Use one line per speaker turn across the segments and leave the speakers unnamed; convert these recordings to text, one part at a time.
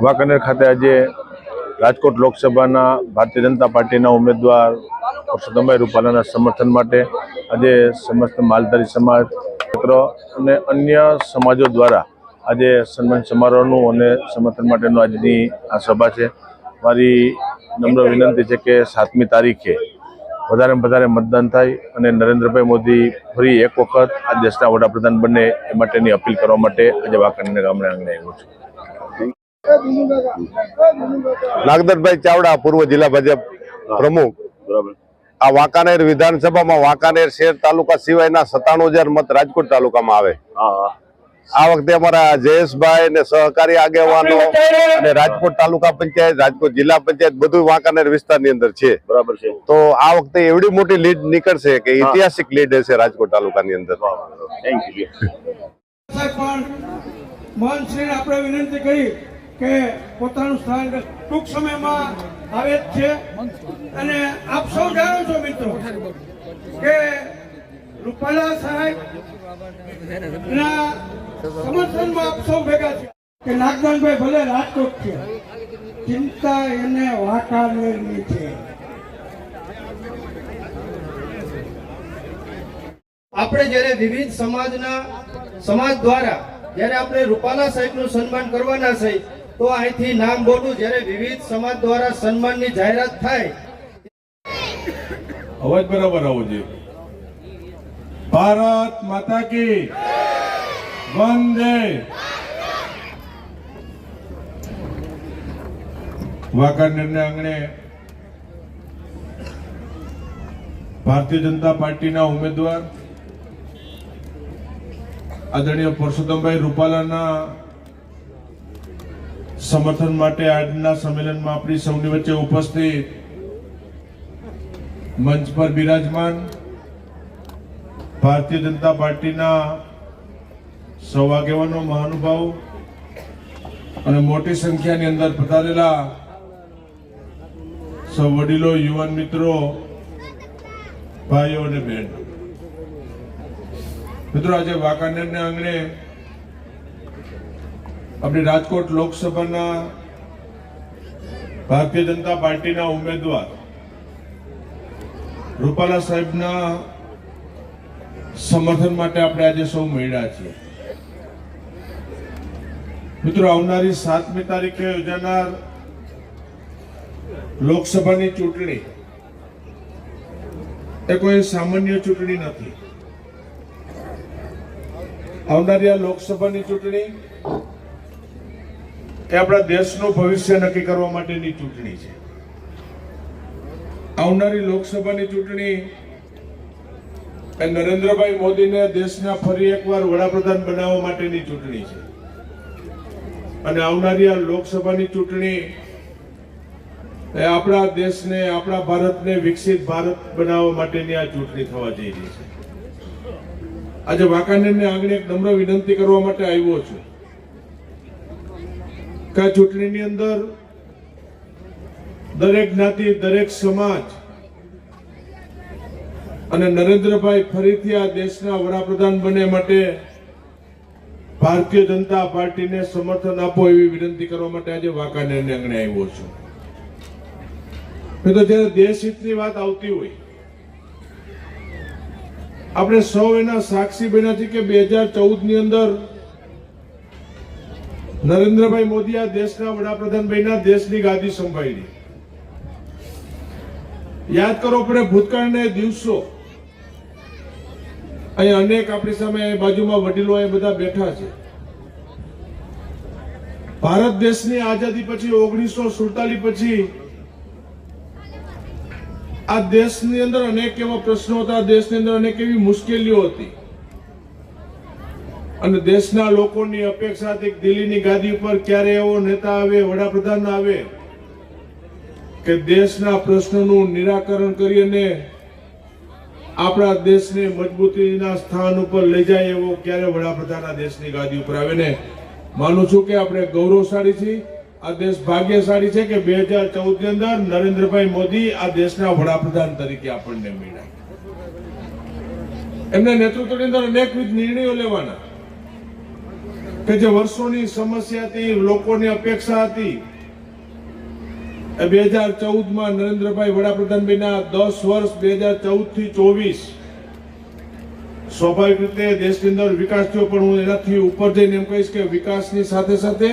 વાંકાનેર ખાતે આજે રાજકોટ લોકસભાના ભારતીય જનતા પાર્ટીના ઉમેદવાર પરસોત્તમભાઈ રૂપાલાના સમર્થન માટે આજે સમસ્ત માલધારી સમાજ અને અન્ય સમાજો દ્વારા આજે સન્માન સમારોહનું અને સમર્થન માટેનું આજની આ સભા છે. મારી નમ્ર વિનંતી છે કે 7મી તારીખે વધારેમાં વધારે મતદાન થાય અને નરેન્દ્રભાઈ મોદી ફરી એક વખત આ દેશના વડાપ્રધાન બને એ માટેની અપીલ કરવા માટે આજે વાંકાનેર ગામડે આંગણે આવ્યો છું.
નાગદરભાઈ ચાવડા, પૂર્વ જિલ્લા ભાજપ પ્રમુખ. આ વાંકાનેર વિધાનસભામાં વાંકાનેર શહેર તાલુકા સિવાયના 97,000 મત રાજકોટ તાલુકામાં આવે. આ વખતે અમારા જયેશભાઈ ને સહકારી આગેવાનો અને રાજકોટ તાલુકા પંચાયત, રાજકોટ જિલ્લા પંચાયત બધું વાંકાનેર વિસ્તારની અંદર છે. બરાબર છે. તો આ વખતે એવડી મોટી લીડ નીકળશે કે ઐતિહાસિક લીડ હશે રાજકોટ તાલુકાની અંદર.
મોહનસિંહ આપણે વિનંતી કરી કે પોતાનું સ્થાન ટૂંક સમયમાં આવે જ છે અને આપ સૌ જાણો છો મિત્રો કે રૂપાલા સાહેબ ના સમર્થનમાં આપ સૌ ભેગા છે કે નાગદાનભાઈ ભલે રાજકોટ છે, ચિંતા એને વાંકાનેરની છે.
આપણે જ્યારે વિવિધ સમાજ દ્વારા જ્યારે આપણે રૂપાલા સાહેબનું સન્માન કરવાના છે તો અહીંથી નામ બોલું. જ્યારે વિવિધ સમાજ દ્વારા સન્માનની જાહેરાત થાય
અવાજ બરાબર આવો જોઈએ. ભારત માતા કી વંદે. વાંકાનેરના આંગણે ભારતીય જનતા પાર્ટીના ઉમેદવાર આદરણીય પરસોત્તમભાઈ રૂપાલાના સમર્થન માટે આજના સંમેલનમાં આપણી સૌની વચ્ચે ઉપસ્થિત મંચ પર બિરાજમાન ભારતીય જનતા પાર્ટીના સૌ આગેવાનો, મહાનુભાવો અને મોટી સંખ્યાની અંદર પધારેલા સૌ વડીલો, યુવાન મિત્રો, ભાઈઓ અને બહેનો. મિત્રો, આજે વાંકાનેરના આંગણે આપણી રાજકોટ લોકસભાના ભારતીય જનતા પાર્ટીના ઉમેદવાર રૂપાલા સાહેબના સમર્થન માટે આપણે આજે સૌ મળ્યા છીએ. મિત્રો, આવનારી 7મી તારીખે યોજાનાર લોકસભાની ચૂંટણી એ કોઈ સામાન્ય ચૂંટણી નથી. આવનારી આ લોકસભાની ચૂંટણી એ આપણા દેશનું ભવિષ્ય નક્કી કરવા માટેની ચૂંટણી છે. આવનારી લોકસભાની ચૂંટણી એ નરેન્દ્રભાઈ મોદીને દેશના ફરી એકવાર વડાપ્રધાન બનાવવા માટેની ચૂંટણી છે. અને આવનારી આ લોકસભાની ચૂંટણી એ આપણા દેશને, આપણા ભારતને વિકસિત ભારત બનાવવા માટેની આ ચૂંટણી થવા જઈ રહી છે. આજે વાંકાનેરને આંગણે એક નમ્ર વિનંતી કરવા માટે આવ્યો છું કે આ ચૂંટણીની અંદર દરેક જ્ઞાતિ, દરેક સમાજ અને નરેન્દ્રભાઈ ફરીથી આ દેશના વડાપ્રધાન બને માટે ભારતીય જનતા પાર્ટીને સમર્થન આપો એવી વિનંતી કરવા માટે આજે વાંકાનેરને આંગણે આવ્યો છું. તો જ્યારે દેશ હિતની વાત આવતી હોય, આપણે સૌ એના સાક્ષી બન્યા છે કે 2014ની અંદર નરેન્દ્રભાઈ મોદી આ દેશના વડાપ્રધાન બન્યા, દેશની ગાદી સંભાળી. યાદ કરો આપણે ભૂતકાળના દિવસો. અહીં અનેક આપણી સામે બાજુમાં વડીલો એ બધા બેઠા છે. ભારત દેશની આઝાદી પછી 1947 પછી આ દેશની અંદર અનેક એવા પ્રશ્નો હતા, દેશની અંદર અનેક એવી મુશ્કેલીઓ હતી અને દેશના લોકોની અપેક્ષા હતી દિલ્હીની ગાદી ઉપર ક્યારે એવો નેતા આવે, વડાપ્રધાન આવે કે દેશના પ્રશ્નોનું નિરાકરણ કરી અને આપણા દેશને મજબૂતીના સ્થાન ઉપર લઈ જાય એવો ક્યારે વડાપ્રધાન આ દેશની ગાદી ઉપર આવે. ને માનું છું કે આપણે ગૌરવશાળી છીએ આ દેશ ભાગ્યશાળી છે કે 2014 ની અંદર નરેન્દ્રભાઈ મોદી આ દેશના વડાપ્રધાન તરીકે આપણને મળ્યા. એમના નેતૃત્વની અંદર અનેકવિધ નિર્ણયો લેવાના કે જે વર્ષોની સમસ્યા હતી, લોકોની અપેક્ષા હતી. 2014 માં નરેન્દ્રભાઈ વડાપ્રધાન બન્યા. 10 વર્ષ 2014 થી 24 સ્વાભાવિક રીતે દેશની અંદર વિકાસ થયો, પણ હું એનાથી ઉપર જઈને એમ કહીશ કે વિકાસની સાથે સાથે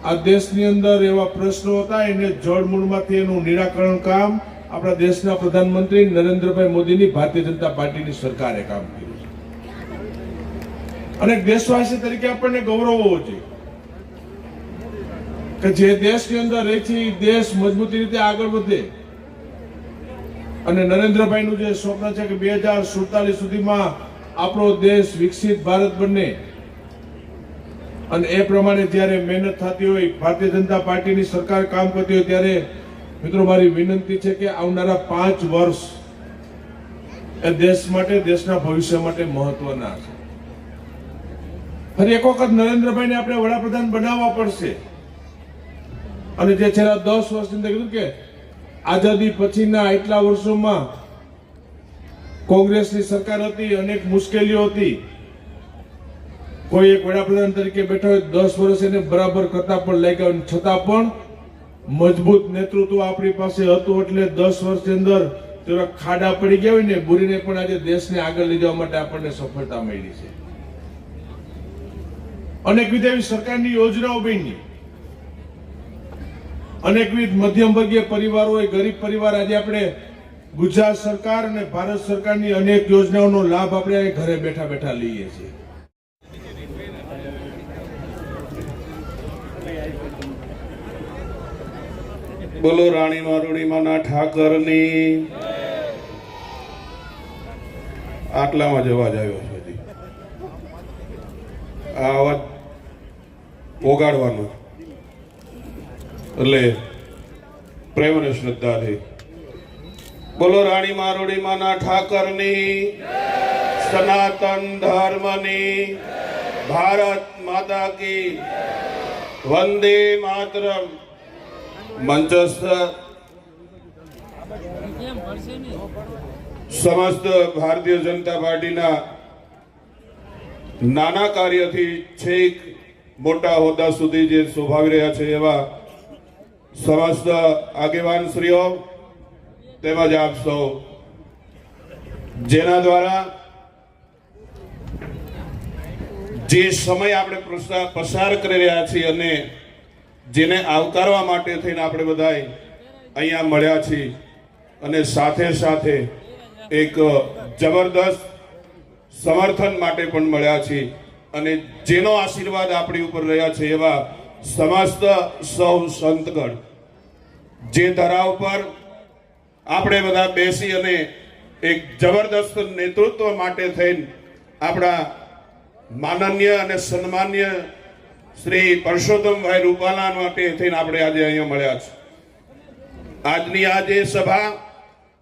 આ દેશની અંદર એવા પ્રશ્નો હતા, એને જળમૂળમાંથી એનું નિરાકરણ કામ આપણા દેશના પ્રધાનમંત્રી નરેન્દ્રભાઈ મોદીની ભારતીય જનતા પાર્ટીની સરકારે કામ કર્યું છે. અને દેશવાસી તરીકે આપણને ગૌરવ હોવો જોઈએ કે જે દેશની અંદર રહે છે એ દેશ મજબૂતી રીતે આગળ વધે. અને નરેન્દ્રભાઈનું જે સ્વપ્ન છે કે 2047 સુધીમાં આપણો દેશ વિકસિત ભારત બને, અને એ પ્રમાણે જ્યારે મહેનત થતી હોય, ભારતીય જનતા પાર્ટીની સરકાર કામ કરતી હોય, ત્યારે મિત્રો મારી વિનંતી છે કે આવનારા 5 વર્ષ એ દેશ માટે, દેશના ભવિષ્ય માટે મહત્વના છે. ફરી એક વખત નરેન્દ્રભાઈને આપણે વડાપ્રધાન બનાવવા પડશે. અને જે છેલ્લા 10 વર્ષની અંદર કીધું કે આઝાદી પછીના એટલા વર્ષોમાં કોંગ્રેસની સરકાર હતી, અનેક મુશ્કેલીઓ હતી. કોઈ એક વડાપ્રધાન તરીકે બેઠા હોય 10 વર્ષ એને બરાબર કરતા પણ લાગ્યા, છતાં પણ મજબૂત નેતૃત્વ આપણી પાસે હતું. એટલે 10 વર્ષની અંદર જેવા ખાડા પડી ગયા હોય ને, બુરીને પણ આજે દેશને આગળ લઈ જવા માટે આપણને સફળતા મળી છે. અનેકવિધ એવી સરકારની યોજનાઓ બની, અનેકવિધ મધ્યમ વર્ગીય પરિવાર હોય, ગરીબ પરિવાર, આજે આપણે ગુજરાત સરકાર અને ભારત સરકારની અનેક યોજનાઓનો લાભ આપણે ઘરે બેઠા બેઠા લઈએ છીએ.
બોલો રાણી મારુણીમાના ઠાકરની. આટલામાં જ અવાજ આવ્યો છે. આ અવાજ ઓગાડવાનો એટલે પ્રેમ અને શ્રદ્ધાથી બોલો રાણી મારુણીમાના ઠાકરની, સનાતન ધર્મની, ભારત માતા કી, વંદે માતરમ. મંચસ્થ સમસ્ત ભારતીય જનતા પાર્ટીના નાના કાર્યથી છેક મોટા હોદ્દા સુધી જે શોભાવી રહ્યા છે એવા સમસ્ત આગેવાનશ્રીઓ તેમજ આપ સૌ, જેના દ્વારા જે સમય આપણે પસાર કરી રહ્યા છીએ અને જેને આવકારવા માટે થઈને આપણે બધા અહીંયા મળ્યા છીએ, અને સાથે સાથે એક જબરદસ્ત સમર્થન માટે પણ મળ્યા છીએ, અને જેનો આશીર્વાદ આપણી ઉપર રહ્યા છે એવા સમસ્ત સૌ સંતગણ, જે ધરા ઉપર આપણે બધા બેસી અને એક જબરદસ્ત નેતૃત્વ માટે થઈને આપણા માનનીય અને સન્માનીય શ્રી પરસોત્તમભાઈ રૂપાલા માટે થઈને આપણે આજે અહીંયા મળ્યા છે. આજની આ જે સભા,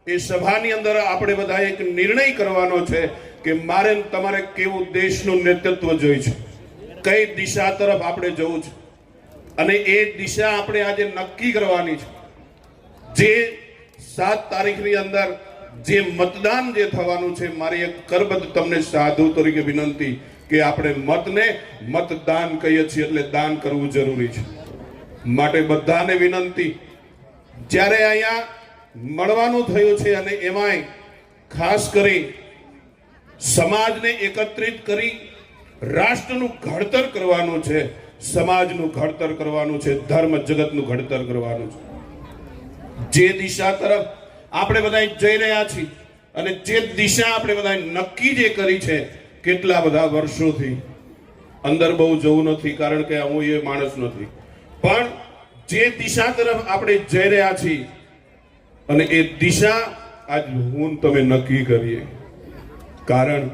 એ સભાની અંદર આપણે બધા એક નિર્ણય કરવાનો છે કે મારે તમારે કેવું દેશનું નેતૃત્વ જોઈએ છે, કઈ દિશા તરફ આપણે જવું છે, અને એ દિશા આપણે આજે નક્કી કરવાની છે. જે 7 તારીખની અંદર જે મતદાન જે થવાનું છે, મારી એક કરબદ્ધ તમને સાધુ તરીકે વિનંતી કે આપણે મતને મતદાન કહીએ છીએ, એટલે દાન કરવું જરૂરી છે. માટે બધાને વિનંતી, જ્યારે અહીંયા મળવાનું થયું છે અને એમાંય ખાસ કરી સમાજને એકત્રિત કરી રાષ્ટ્રનું ઘડતર કરવાનું છે, સમાજનું ઘડતર કરવાનું છે, ધર્મ જગતનું ઘડતર કરવાનું છે. જે દિશા તરફ આપણે બધા જઈ રહ્યા છીએ અને જે દિશા આપણે બધા નક્કી જે કરી છે કેટલા બધા વર્ષોથી, અંદર બહુ જવું નથી કારણ કે હું એ માણસ નથી, પણ જે દિશા તરફ આપણે જઈ રહ્યા છીએ અને એ દિશા આજ હું તમે નક્કી કરીએ. કારણ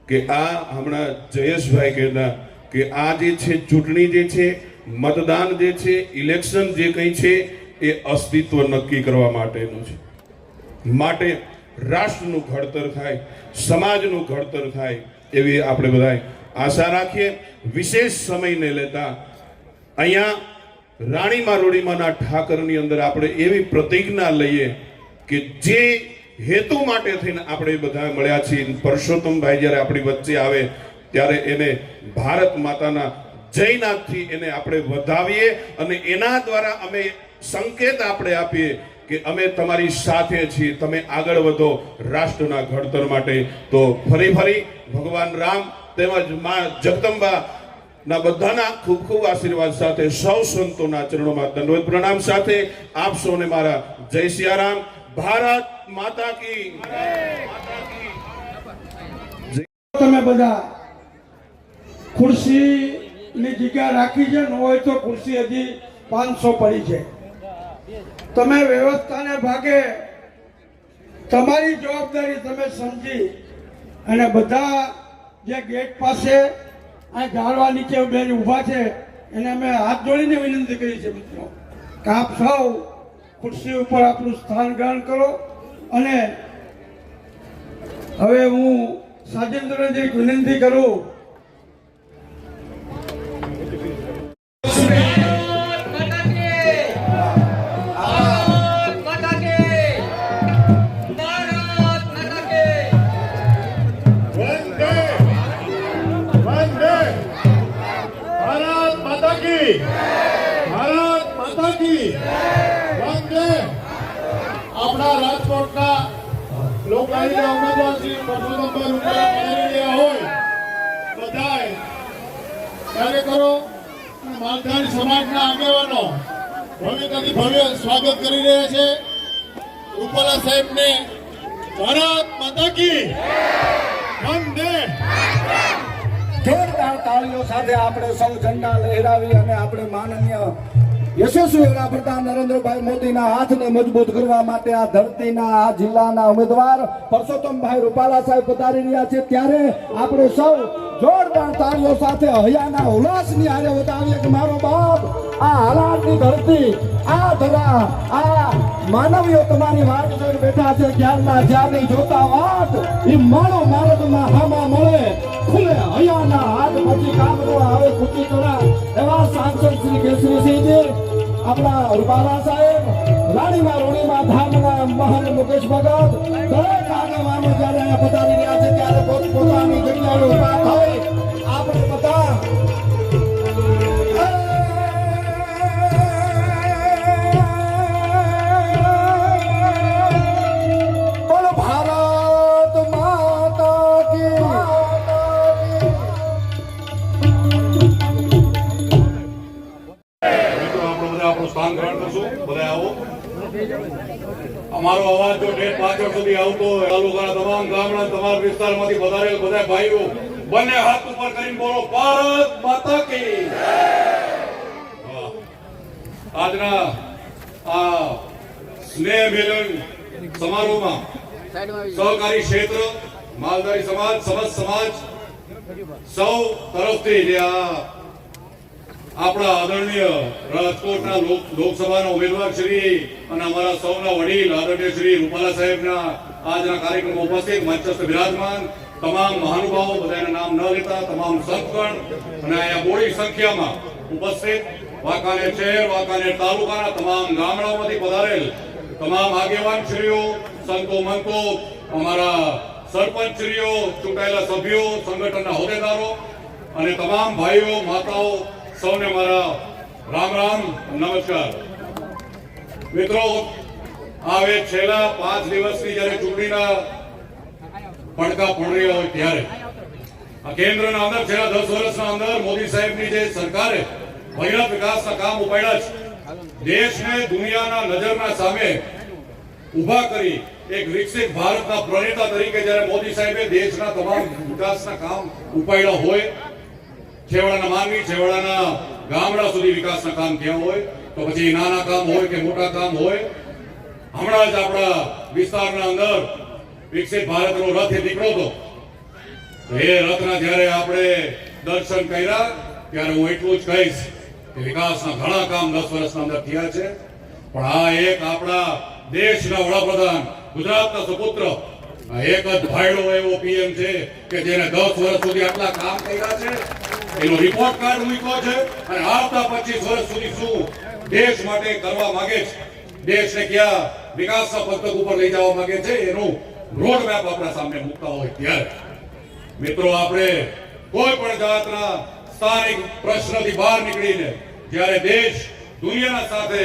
કે આ હમણાં જયેશભાઈ કહેતા કે આ જે છે ચૂંટણી જે છે, મતદાન જે છે, ઇલેક્શન જે કંઈ છે એ અસ્તિત્વ નક્કી કરવા માટેનું છે. માટે રાષ્ટ્રનું ઘડતર થાય, સમાજનું ઘડતર થાય એવી આપણે બધા આશા રાખીએ. વિશેષ સમય નહીં લેતા અહીંયા રાણીમા રોડીમાના ઠાકરની અંદર આપણે એવી પ્રતિજ્ઞા લઈએ કે જે હેતુ માટે થઈને આપણે બધા મળ્યા છીએ, પરસોત્તમભાઈ જ્યારે આપણી વચ્ચે આવે ત્યારે એને ભારત માતાના જયનાથથી એને આપણે વધાવીએ અને એના દ્વારા અમે સંકેત આપણે આપીએ કે અમે તમારી સાથે છીએ, તમે આગળ વધો રાષ્ટ્રના ઘડતર માટે. તો ફરી ભગવાન રામ તેમજ માં જગદંબા ના બધાના ખૂબ ખૂબ આશીર્વાદ સાથે સૌ સંતોના ચરણોમાં દંડવત પ્રણામ સાથે આપ સૌને મારા જય સિયારામ. ભારત માતા કી.
તમે બધા ખુરશીની જગ્યા રાખી છે, ન હોય તો ખુરશી હજી 500 પડી છે. તમે વ્યવસ્થાને ભાગે તમારી જવાબદારી તમે સમજી અને બધા જે ગેટ પાસે આ ઝાડવા નીચે બેન ઊભા છે એને અમે હાથ જોડીને વિનંતી કરી છે મિત્રો કે આપ સૌ ખુરશી ઉપર આપણું સ્થાન ગ્રહણ કરો. અને હવે હું સાજેન્દ્રને વિનંતી કરું
આપણા રાજકોટના લોકલાહીના ઉમેદવાર શ્રી પરસોત્તમભાઈ રૂપાલા પધારી રહ્યા હોય બધાય કાર્યકરો માલધારી સમાજના આગેવાનો ભવ્યતાથી ભવ્ય સ્વાગત કરી રહ્યા છે. રૂપાલા સાહેબને ભારત માતા કી વંદે.
જોરદાર તાળીઓ સાથે આપણે સૌ ઝંડા લહેરાવી અને આપણે માનનીય યશસ્વી વડાપ્રધાન નરેન્દ્રભાઈ મોદીના હાથને મજબૂત કરવા માટે આ ધરતીના આ જિલ્લાના ઉમેદવાર પરસોત્તમભાઈ રૂપાલા સાહેબ પધારી રહ્યા છે. ત્યારે આપણે સૌ જોરદાર તાળીઓ સાથે હૈયાના ઉલ્લાસની હારે બતાવીએ કે મારો બાપ આ હાલારની ધરતી, આ ધરા, આ માનવીઓ તમારી વાટ જોઈને બેઠા છે. જ્યારની જોતા વાત એ માળો માર્ગમાં હામાં મળે ખુલે હૈયાના હાથ પછી કામનો આવે ખુશી કરા. એવા સાંસદ શ્રી કેસરીસિંહજી, આપણા રૂપાલા સાહેબ, રાણીમા રોડીમાં ધામના મહાન મુકેશ ભગત, દરેક આગેવાનો જ્યારે અહીંયા પધારી રહ્યા છે ત્યારે પોતપોતાની જગ્યાએ ઉભા થઈ આપણે બધા બોલો ભારત માતા કી.
આપણું સ્થાન ગ્રહણ કરશું. બધા આવો. અમારો અવાજ જો ઠેઠ પાછળ સુધી આવતો હોય, તાલુકાના તમામ ગામડા તમારા વિસ્તારમાંથી પધારેલ બધા ભાઈઓ બંને હાથ ઉપર કરીને બોલો ભારત માતા કી. આજના આ સ્નેહ મિલન સમારોહમાં સહકારી ક્ષેત્ર, માલધારી સમાજ, સમસ્ત સમાજ સૌ તરફથી જે આપણા આદરણીય રાજકોટના લોકસભાના ઉમેદવાર શ્રી અને અમારા સૌના વડીલ આદરણીય શ્રી રૂપાલા સાહેબના આજના કાર્યક્રમમાં ઉપસ્થિત મંચસ્થ બિરાજમાન તમામ મહાનુભાવો, બધાના નામ ન લેતા તમામ સંતગણ અને અહીંયા બોડી સંખ્યામાં ઉપસ્થિત વાંકાનેર શહેર, વાંકાનેર તાલુકાના તમામ ગામડાઓમાંથી પધારેલ તમામ આગેવાન શ્રીઓ, સંતો મંતો, અમારા સરપંચ શ્રીઓ, ચૂંટાયેલા સભ્યો, સંગઠનના હોદ્દેદારો અને તમામ ભાઈઓ, માતાઓ, સૌને મારા રામ રામ નમસ્કાર. મિત્રો, હવે છેલ્લા 5 દિવસની જ્યારે ચૂંટણીના પડકા પડી રહ્યા હોય ત્યારે આ કેન્દ્રના અંદર છેલ્લા 10 વર્ષના અંદર મોદી સાહેબની જે સરકારે ભગીરથ વિકાસના કામ ઉપાડ્યા છે, દેશને દુનિયાના નજરના સામે ઉભા કરી એક વિકસિત ભારતના પ્રણેતા તરીકે જ્યારે મોદી સાહેબે દેશના તમામ વિકાસના કામ ઉપાડ્યા હોય, છેવાડાના માનવી, છેવાડાના ગામડા સુધી વિકાસના કામ થયા હોય, તો પછી નાના કામ હોય કે મોટા કામ હોય, હમણાં જ આપણા વિસ્તારના અંદર વિકસિત ભારતનો રથ એ નીકળ્યો હતો. એ રથના જ્યારે આપણે દર્શન કર્યા ત્યારે હું એટલું જ કહીશ કે વિકાસના ઘણા કામ 10 વર્ષના અંદર થયા છે. પણ આ એક આપણા દેશના વડાપ્રધાન, ગુજરાતના સુપુત્ર, એક જ ભાઈડો એવો પીએમ છે કે જેને 10 વર્ષ સુધી આટલા કામ કર્યા છે, એનો રિપોર્ટ કાર્ડ મૂક્યો છે અને આવતા 25 વર્ષ સુધી શું દેશ માટે કરવા માંગે છે, દેશને ક્યાં વિકાસના પંથક ઉપર લઈ જવા માંગે છે, એનું રોડ મેપ આપણા સામે મૂકતા હોય ત્યારે મિત્રો આપણે કોઈ પણ જાતના સ્થાનિક પ્રશ્નથી બહાર નીકળીને જ્યારે દેશ દુનિયાના સાથે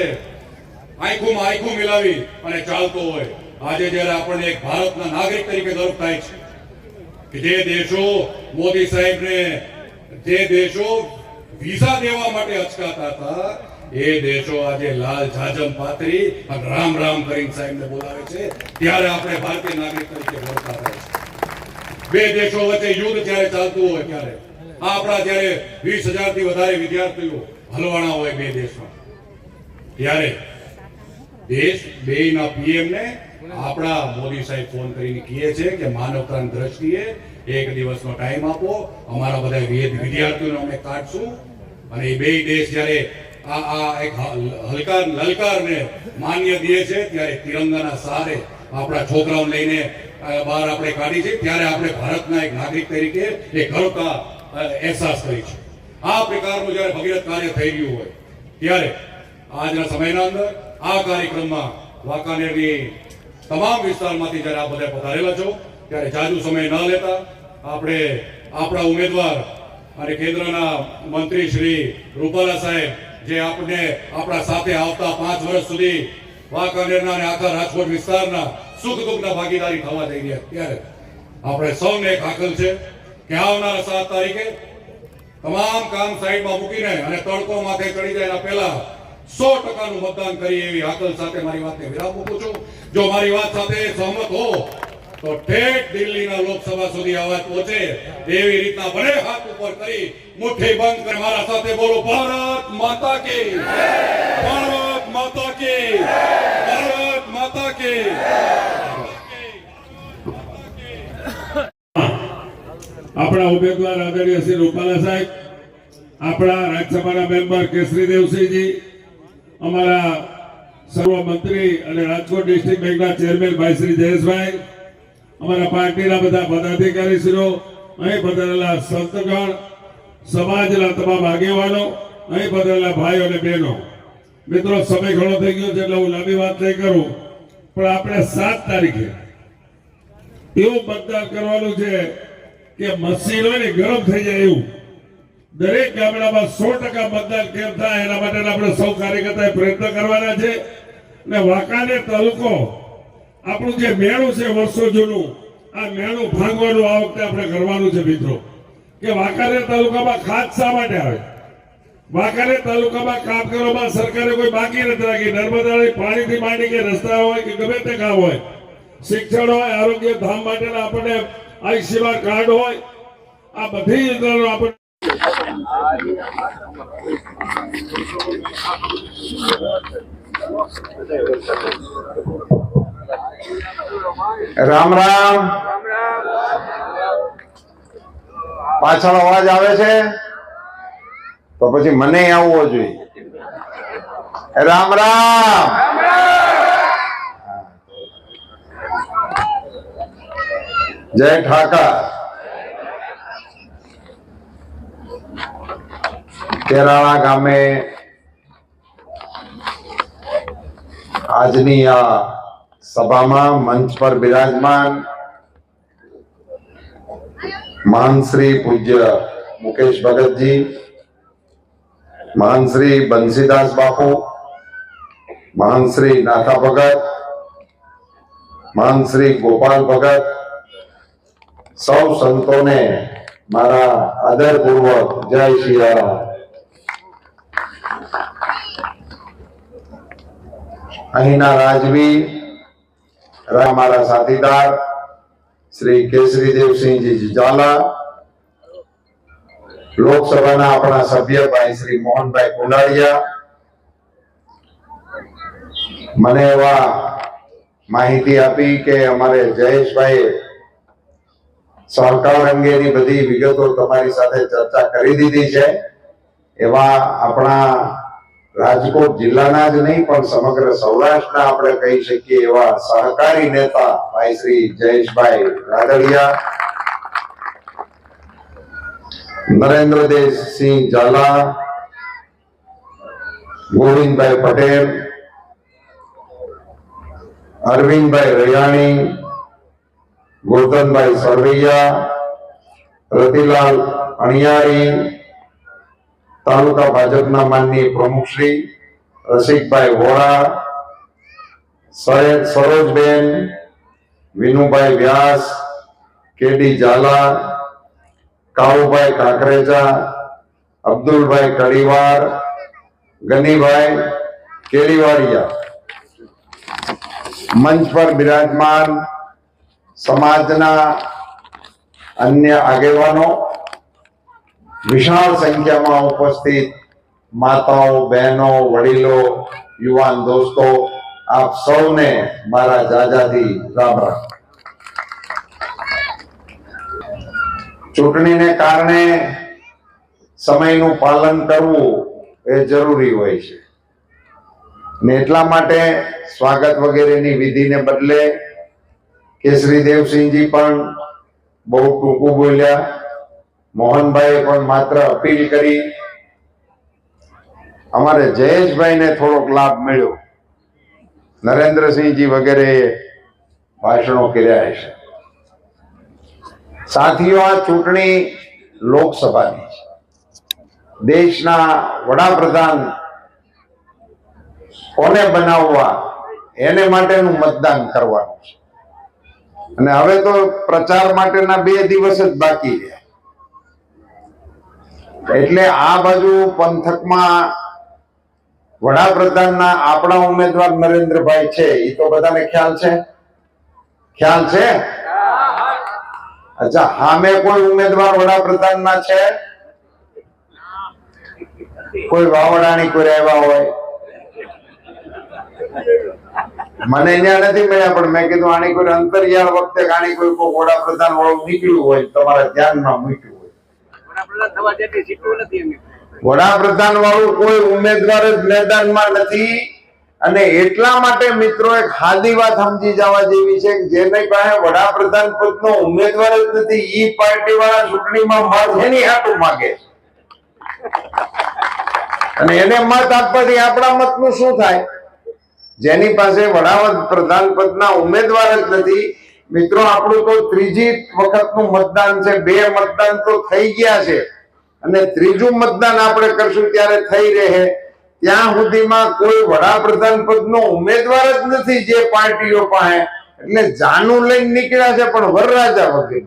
આંખોમાં આંખો મિલાવી અને ચાલતો હોય, આજે જ્યારે આપણને એક ભારતના નાગરિક તરીકે ગર્વ થાય છે કે જે દેશો મોદી સાહેબને જે દેશો વિઝા દેવા માટે અચકાતા હતા એ દેશો આજે લાલ જાજમ પાથરી અને રામ રામ કરીને સાહેબને બોલાવે છે ત્યારે આપણે ભારતીય નાગરિક તરીકે ગર્વતા થાય છે. બે દેશો વચ્ચે યુદ્ધ જ્યારે ચાલતું હોય ત્યારે આપણા જ્યારે 20,000 થી વધારે વિદ્યાર્થીઓ હલવાણા હોય બે દેશમાં, ત્યારે દેશ બેના પીએમ ને આપણા મોદી સાહેબ ફોન કરીને કહે છે કે માનવતાની દ્રષ્ટિએ એક દિવસનો ટાઈમ આપો, અમારા બધા વિદ્યાર્થીઓને અમે કાઢશું અને એ બે દેશ જ્યારે આ એક લલકારને માન્ય દે છે ત્યારે તિરંગાના સહારે આપણા છોકરાઓને લઈને બહાર આપણે કાઢી છે ત્યારે આપણે ભારતના એક નાગરિક તરીકે એ ગર્વતા અહેસાસ કરી છે. આ પ્રકારનું જ્યારે ભગીરથ કાર્ય થઈ રહ્યું હોય ત્યારે આજના સમયના અંદર આ કાર્યક્રમમાં વાંકાનેરની તમામ વિસ્તારમાંથી જ્યારે આ બધા પધારેલા છો ત્યારે જાજુ સમય ન લેતા આપણે આપણા ઉમેદવાર અને કેન્દ્રના મંત્રી શ્રી રૂપાલા સાહેબ જે આપણે આપણા સાથે આવતા 5 વર્ષ સુધી વાંકાનેરના અને આખા રાજકોટ વિસ્તારના સુખ દુઃખના ભાગીદારી થવા જઈ રહ્યા ત્યારે આપણે સૌને એક હાકલ છે કે આવનારા 7 તારીખે તમામ કામ સાઈડમાં મૂકીને અને તડકો માથે ચડી જાય એના પહેલા 100% મતદાન કરી એવી હાકલ સાથે મારી વાતને વિરામ મૂકું છું. જો મારી વાત સાથે સહમત હો તો ઠેઠ દિલ્હીના લોકસભા સુધી અવાજ પહોંચે એવી રીતના બને હાથ ઉપર કરી મુઠ્ઠી બંધ કરી મારા સાથે બોલો ભારત માતા કી, ભારત માતા કી, ભારત માતા કી.
આપણા ઉમેદવાર આદરણીય શ્રી રૂપાલા સાહેબ, આપણા રાજ્યસભાના મેમ્બર કેસરીદેવસિંહજી, અમારા સર્વ મંત્રી અને રાજકોટ ડિસ્ટ્રિક્ટ બેંકના ચેરમેન ભાઈ શ્રી જયેશભાઈ, અમારા પાર્ટીના બધા પદાધિકારીશ્રીઓ, અહીં પધારેલા સંતગણ, સમાજના તમામ આગેવાનો, અહીં પધારેલા ભાઈઓ અને બહેનો, મિત્રો સમય ઘણો થઈ ગયો છે એટલે હું લાંબી વાત નહીં કરું, પણ આપણે 7 તારીખે એવું મતદાન કરવાનું છે કે મશીન હોય ને ગરમ થઈ જાય એવું દરેક ગામડામાં 100% મતદાન કેમ થાય એના માટે આપણે સૌ કાર્યકર્તાએ પ્રયત્ન કરવાના છે. અને વાંકાનેર તાલુકો આપણું જે મેળું છે વર્ષો જૂનું, આ મેળું ભાંગવાનું આ વખતે આપણે કરવાનું છે મિત્રો. કે વાંકાનેર તાલુકામાં ખાદ શા માટે આવે? વાંકાનેર તાલુકામાં કામ કરવામાં સરકારે કોઈ બાકી નથી રાખી. નર્મદાની પાણીથી માંડી કે રસ્તા હોય કે ગમે તે કામ હોય, શિક્ષણ હોય, આરોગ્ય ધામ માટેના આપણને આયુષ્યમાન કાર્ડ હોય, આ બધી યોજનાઓ આપણે
રામ રામ. પાછળ અવાજ આવે છે તો પછી મને આવવો જોઈએ. રામ રામ. જય ઠાકર. કેરાળા ગામે આજની આ સભામાં મંચ પર બિરાજમાન મહાન શ્રી પૂજ્ય મુકેશ ભગતજી, મહાન શ્રી બંસીદાસ બાપુ, મહાન શ્રી નાથા ભગત, મહાન શ્રી ગોપાલ ભગત, સૌ સંતોને મારા આદરપૂર્વક જય શ્રી રામ. અહીંના રાજવી મારા સાથીદાર શ્રી કેસરીદેવસિંહજી ઝાલા, લોકસભાના આપણા સભ્ય ભાઈ શ્રી મોહનભાઈ કુંડાળિયા, મને એવા માહિતી આપી કે અમારે જયેશભાઈ સહકાર અંગેની બધી વિગતો તમારી સાથે ચર્ચા કરી દીધી છે. એવા આપણા રાજકોટ જિલ્લાના જ નહીં પણ સમગ્ર સૌરાષ્ટ્રના આપણે કહી શકીએ એવા સહકારી નેતા ભાઈ શ્રી જયેશભાઈ રાદડિયા, નરેન્દ્રદેવસિંહ ઝાલા, ગોવિંદભાઈ પટેલ, અરવિંદભાઈ રૈયાણી, ગોરધનભાઈ સરવૈયા, રતિલાલ અણિયારી, તાલુકા ભાજપના માનનીય પ્રમુખ શ્રી રસિકભાઈ વોરા, સરોજબેન, વિનુભાઈ વ્યાસ, કેડી ઝાલા, કાળુભાઈ કાકરેજા, અબ્દુલભાઈ કડીવાર, ગનીભાઈ કેરીવાડિયા, મંચ પર બિરાજમાન સમાજના અન્ય આગેવાનો, વિશાળ સંખ્યામાં ઉપસ્થિત માતાઓ, બહેનો, વડીલો, યુવાન દોસ્તો, આપ સૌને મારા જાજાથી રામ રામ. ચૂંટણીને કારણે સમયનું પાલન કરવું એ જરૂરી હોય છે ને એટલા માટે સ્વાગત વગેરેની વિધિને બદલે કેસરી દેવસિંહજી પણ બહુ ટૂંકું બોલ્યા, મોહનભાઈએ પણ માત્ર અપીલ કરી, અમારે જયેશભાઈને થોડોક લાભ મળ્યો, નરેન્દ્રસિંહજી વગેરે ભાષણો કર્યા છે. સાથીઓ, આ ચૂંટણી લોકસભાની છે. દેશના વડાપ્રધાન કોને બનાવવા એને માટેનું મતદાન કરવાનું છે અને હવે તો પ્રચાર માટેના 2 દિવસ જ બાકી રહ્યા. એટલે આ બાજુ પંથકમાં વડાપ્રધાનના આપણા ઉમેદવાર નરેન્દ્રભાઈ છે, એ તો બધાને ખ્યાલ છે. અચ્છા, સામે કોઈ ઉમેદવાર વડાપ્રધાનના છે? કોઈ વાવડાણી કોઈ આવ્યા હોય? મને ત્યાં નથી મળ્યા, પણ મેં કીધું આની કોઈ અંતરિયાળ વખતે આની કોઈ વડાપ્રધાન વાળું નીકળ્યું હોય તમારા ધ્યાનમાં મૂક્યું હોય. વડાપ્રધાન વાળું કોઈ ઉમેદવાર જ મેદાનમાં નથી. અને એટલા માટે મિત્રો એક સાદી વાત સમજી જવા જેવી છે કે જેની પાસે વડાપ્રધાન પદનો ઉમેદવાર જ નથી, ઈ પાર્ટી વાળા ચૂંટણીમાં મત એની હાટું માંગે છે અને એને મત આપવાથી આપણા મતનું શું થાય? જેની પાસે વડાપ્રધાન પદના ઉમેદવાર જ નથી, મિત્રો આપણું તો 3જી વખતનું મતદાન છે. 2 મતદાન તો થઈ ગયા છે અને 3જું મતદાન આપણે કરશું ત્યારે થઈ રહે. ત્યાં સુધીમાં કોઈ વડાપ્રધાન પદનો ઉમેદવાર જ નથી જે પાર્ટીઓ પાસે. એટલે જાનું લઈને નીકળ્યા છે પણ વરરાજા વગેરે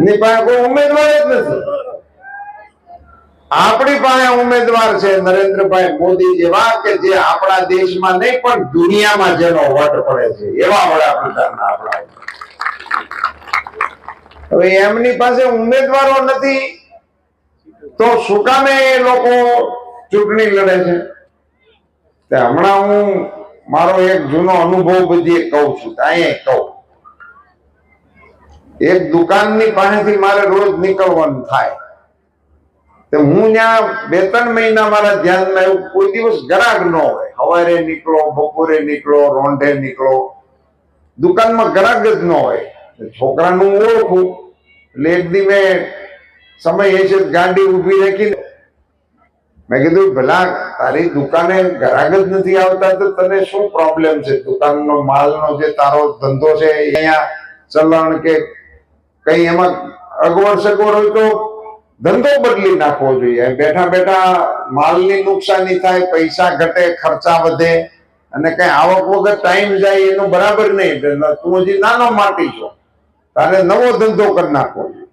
ની પાસે કોઈ ઉમેદવાર જ નથી. આપણી પાસે ઉમેદવાર છે નરેન્દ્રભાઈ મોદી જેવા, કે જે આપણા દેશમાં નહીં પણ દુનિયામાં જેનો વટ પડે છે એવા વડાપ્રધાન આપણા. હવે એમની પાસે ઉમેદવારો નથી તો શું કામે એ લોકો ચૂંટણી લડે છે? હમણાં હું મારો એક જૂનો અનુભવ બધી કહું છું. અહીંયા કહું, એક દુકાનની પાસેથી મારે રોજ નીકળવાનું થાય, હું ત્યાં 2-3 મહિના મારા ધ્યાનમાં એવું કોઈ દિવસ ગ્રાહક ન હોય. સવારે નીકળો, બપોરે નીકળો, રોંઢે નીકળો, દુકાનમાં ગ્રાહક જ ન હોય. છોકરાનું ઓળખું એટલે એક દી મેં સમય એ છે ગાડી ઉભી રાખીને મેં કીધું, ભલા તારી દુકાને ગ્રાહક જ નથી આવતા તો તને શું પ્રોબ્લેમ છે? દુકાનનો માલનો જે તારો ધંધો છે અહીંયા ચલણ કે કઈ એમાં અગવડ સગવડ હોય તો ધંધો બદલી નાખવો જોઈએ. બેઠા બેઠા માલની નુકસાની થાય, પૈસા ઘટે, ખર્ચા વધે અને કઈ આવક વગર ટાઈમ જાય એનું બરાબર નહીં. તું હજી નાનો માટી છો, તારે નવો ધંધો કરી નાખવો જોઈએ.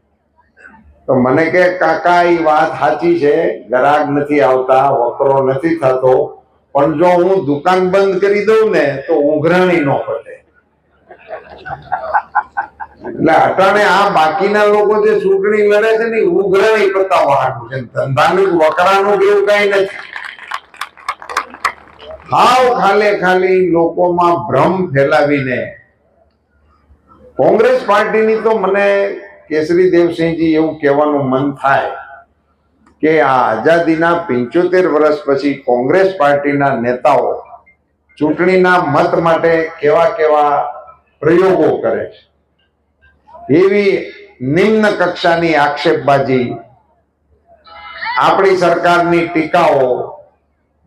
તો મને કે કાકા એ વાત સાચી છે, ગ્રાહક નથી આવતા, વકરો નથી થતો, પણ જો હું દુકાન બંધ કરી દઉં ને તો ઉઘરાણી ન પડે. એટલે અટાણે આ બાકીના લોકો જે ચૂંટણી લડે છે ને ઉઘરાણી પતાવવા હાટું છે, ધંધાનું વકરાનું એવું કઈ નથી. હાવ ખાલી લોકોમાં ભ્રમ ફેલાવીને કોંગ્રેસ પાર્ટીની તો મને કેસરી દેવસિંહજી એવું કહેવાનું મન થાય કે આ આઝાદીના 75 વર્ષ પછી કોંગ્રેસ પાર્ટીના નેતાઓ ચૂંટણીના મત માટે કેવા પ્રયોગો કરે છે. એવી નિમ્ન કક્ષાની આક્ષેપબાજી
આપણી સરકારની ટીકાઓ,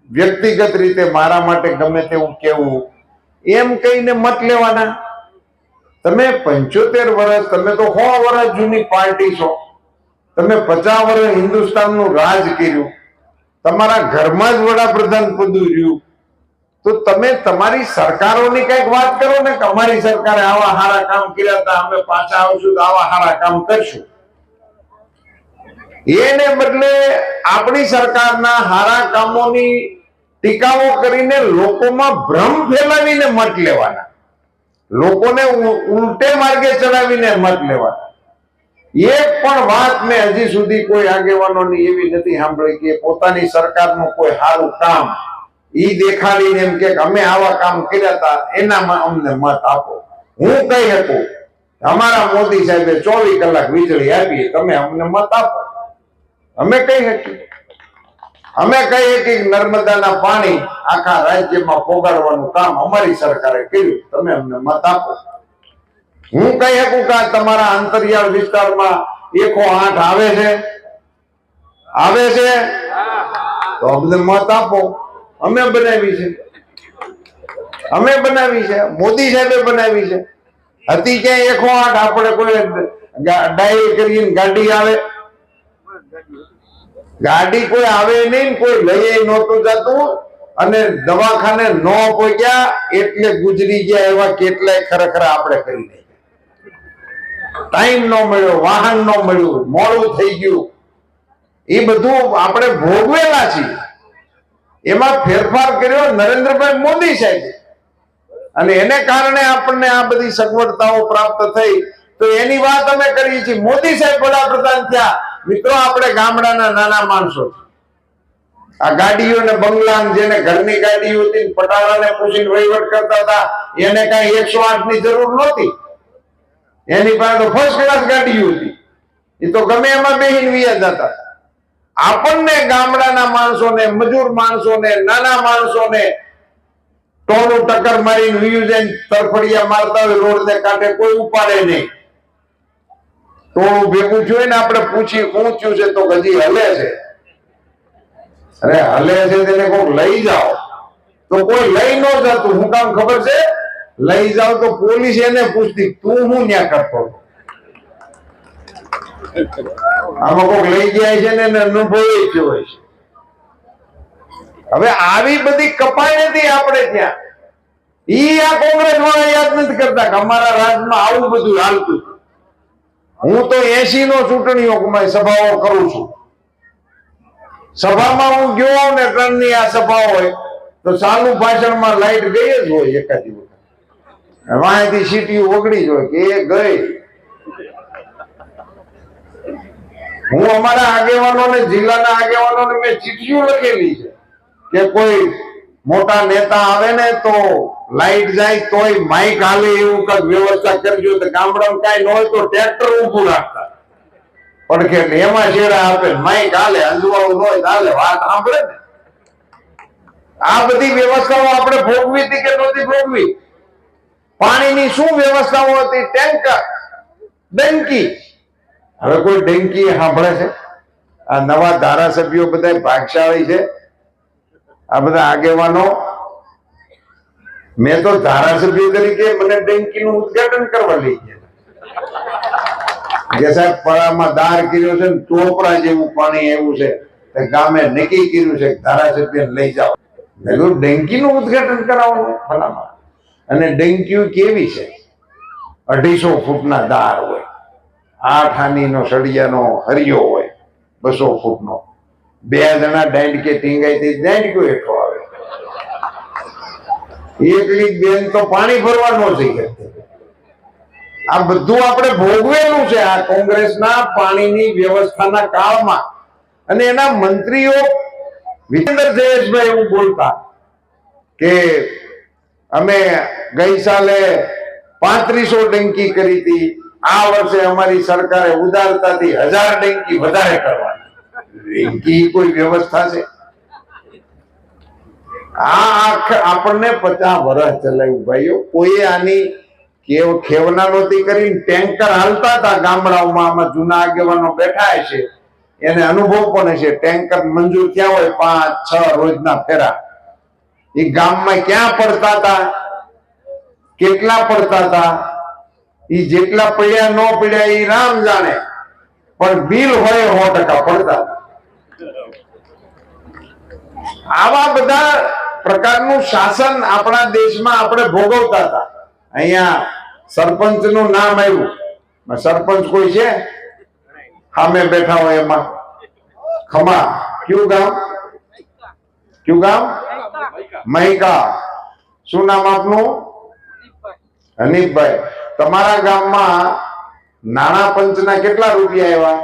વ્યક્તિગત રીતે મારા માટે ગમે તેવું કેવું, એમ કહીને મત લેવાના. તમે 75 વર્ષ, તમે તો 100 વર્ષ જૂની પાર્ટી છો, તમે 50 વર્ષ હિન્દુસ્તાનનું રાજ કર્યું, તમારા ઘરમાં જ વડાપ્રધાન પદ રહ્યું, તો તમે તમારી સરકારોની કઈક વાત કરો ને કે અમારી સરકારે આવા સારા કામ કર્યા હતા, અમે પાછા આવશું તો આવા સારા કામ કરશું. એને બદલે આપણી સરકારના સારા કામોની ટીકાઓ કરીને લોકોમાં ભ્રમ ફેલાવીને મત લેવાના, લોકોને ઉલટે માર્ગે ચલાવીને મત લેવાના. એક પણ વાત મેં હજી સુધી કોઈ આગેવાનોની એવી નથી સાંભળી કે પોતાની સરકારનું કોઈ સારું કામ ઈ દેખાડીને એમ કે અમે આવા કામ કર્યા હતા એનામાં અમને મત આપો. હું કહી શકું અમારા મોદી સાહેબે 24 કલાક વીજળી આપી, તમે અમને મત આપો. અમે કહી શકીએ, અમે કહીએ કે નર્મદાના પાણી આખા રાજ્યમાં પોગાડવાનું કામ અમારી સરકારે કર્યું, તમે અમને મત આપો. હું કહી શકું કે તમારા અંતરિયાળ વિસ્તારમાં 108 આવે છે તો અમને મત આપો. અમે બનાવી છે, મોદી સાહેબે બનાવી છે. હતી ક્યાંય 108? આપણે કોઈ ડાયલ કરીને ગાડી આવે? ગાડી કોઈ આવે નહીં, કોઈ લઈ નહોતું જતું, અને દવાખાને ન પહોંચ્યા એટલે ગુજરી ગયા એવા કેટલાય ખરેખર આપણે કરી દઈએ. ટાઈમ ન મળ્યો, વાહન ન મળ્યું, મોડું થઈ ગયું, એ બધું આપણે ભોગવેલા છીએ. એમાં ફેરફાર કર્યો નરેન્દ્રભાઈ મોદી સાહેબ, અને એને કારણે આપણને આ બધી સગવડતાઓ પ્રાપ્ત થઈ. તો એની વાત અમે કરીએ છીએ. મોદી સાહેબ વડાપ્રધાન થયા, મિત્રો આપણે ગામડાના નાના માણસો, આ ગાડીઓ ને બંગલા, જેને ઘરની ગાડીઓ હતી, પટાવાળાને પૂછીને વહીવટ કરતા હતા, એને કઈ 108 ની જરૂર નહોતી. એની પાસે તો ફર્સ્ટ ક્લાસ ગાડીઓ હતી, એ તો ગમે એમાં બેહીને વ્યા જતા. આપણને ગામડાના માણસોને, મજૂર માણસોને, નાના માણસોને ટોળું ટક્કર મારીને વીયુ જઈને તરફડિયા મારતા હોય રોડ ને કાંઠે, કોઈ ઉપાડે નહીં. ટોળું ભેગું થયું ને આપણે પૂછીએ શું થયું છે, તો હજી હલે છે. અરે હલે છે તેને કોઈક લઈ જાઓ, તો કોઈ લઈ ન જતું. હું કામ ખબર છે? લઈ જાવ તો પોલીસ એને પૂછતી તું હું ન્યા કરતો. આમાં કોઈક લઈ ગયા છે ને અનુભવી થયો હોય છે. હવે આવી બધી કપાઈ નથી આપણે ત્યાં. ઈ આ કોંગ્રેસ વાળા યાદ નથી કરતા કે અમારા રાજ્યમાં આવું બધું હાલતું. હું તો 80 નો ચૂંટણીઓ સભાઓ કરું છું. સભામાં હું ગયો ને 3 ની આ સભા હોય તો ચાલુ ભાષણમાં લાઈટ ગઈ જ હોય એકાદી વખત. વાંથી સીટી ઓગળી જ હોય કે એ ગઈ. હું અમારા આગેવાનોને, જિલ્લાના આગેવાનોને મેં ચીઠીઓ લખેલી છે કે કોઈ મોટા નેતા આવે ને તો લાઈટ જાય તોય માઇક હાલે એવું કઈક વ્યવસ્થા કરજો. તો ગામડામાં કઈ ન હોય તો ટ્રેક્ટર ઊભું રાખતા પડખે, એમાં છેડા આપે, માઇક હાલે, અંજવાળું ન હોય હાલે, વાત સાંભળે ને. આ બધી વ્યવસ્થાઓ આપણે ભોગવી હતી કે નહોતી ભોગવી? પાણીની શું વ્યવસ્થાઓ હતી? ટેન્કર, ડંકી. હવે કોઈ ડંકી સાંભળે છે? આ નવા ધારાસભ્યો બધા ભાગશાળી છે, આ બધા આગેવાનો. મેં તો ધારાસભ્ય તરીકે મને ડંકીનું ઉદ્ઘાટન કરવા લઈ ગયા કે સાહેબ પરામાં દાર કર્યો છે ને ટોપરા જેવું પાણી આવ્યું છે, ગામે નક્કી કર્યું છે ધારાસભ્ય લઈ જાઓ. ડંકીનું ઉદ્ઘાટન કરાવવાનું ભલામાં. અને ડંકીઓ કેવી છે? 250 ફૂટના દાર હોય, 8 આનીનો સળિયાનો હરિયો હોય, 200 ફૂટનો. 2 જણા દાંડકે ટીંગાઈ દાંડકો હેઠો આવે. એકલી બેન તો પાણી ભરવા ન જઈ શકતી. આ બધું આપણે ભોગવેલું છે આ કોંગ્રેસના પાણીની વ્યવસ્થાના કાળમાં. અને એના મંત્રીઓ વિજેન્દ્ર જયેશભાઈ એવું બોલતા કે અમે ગઈ સાલે 3500 ડંકી કરી હતી, આ વર્ષે અમારી સરકારે ઉદારતાથી 1000 ડંકી વધારે કરવાની. ડંકી કોઈ વ્યવસ્થા છે? આપણને 50 વર્ષ ચલાવ્યું ભાઈઓ. કોઈ આની ખેવના નહોતી કરીને ટેન્કર હાલતા હતા ગામડાઓમાં. આમાં જૂના આગેવાનો બેઠા છે, એને અનુભવ પણ હશે. ટેન્કર મંજૂર થયા હોય 5-6 રોજના ફેરા, એ ગામમાં ક્યાં પડતા હતા, કેટલા પડતા હતા, એ જેટલા પડ્યા ન પડ્યા એ રામ જાણે, પણ બિલ હોય 100% પડતા. આવા બધા પ્રકારનું શાસન આપણા દેશમાં આપણે ભોગવતા હતા. અહીંયા સરપંચ નું નામ આવ્યું, સરપંચ કોઈ છે સામે બેઠા હોય એમાં? ખમા. કયું ગામ? મહિકા. શું નામ આપનું? હનીફભાઈ. તમારા ગામમાં નાણાં પંચના કેટલા રૂપિયા આવ્યા?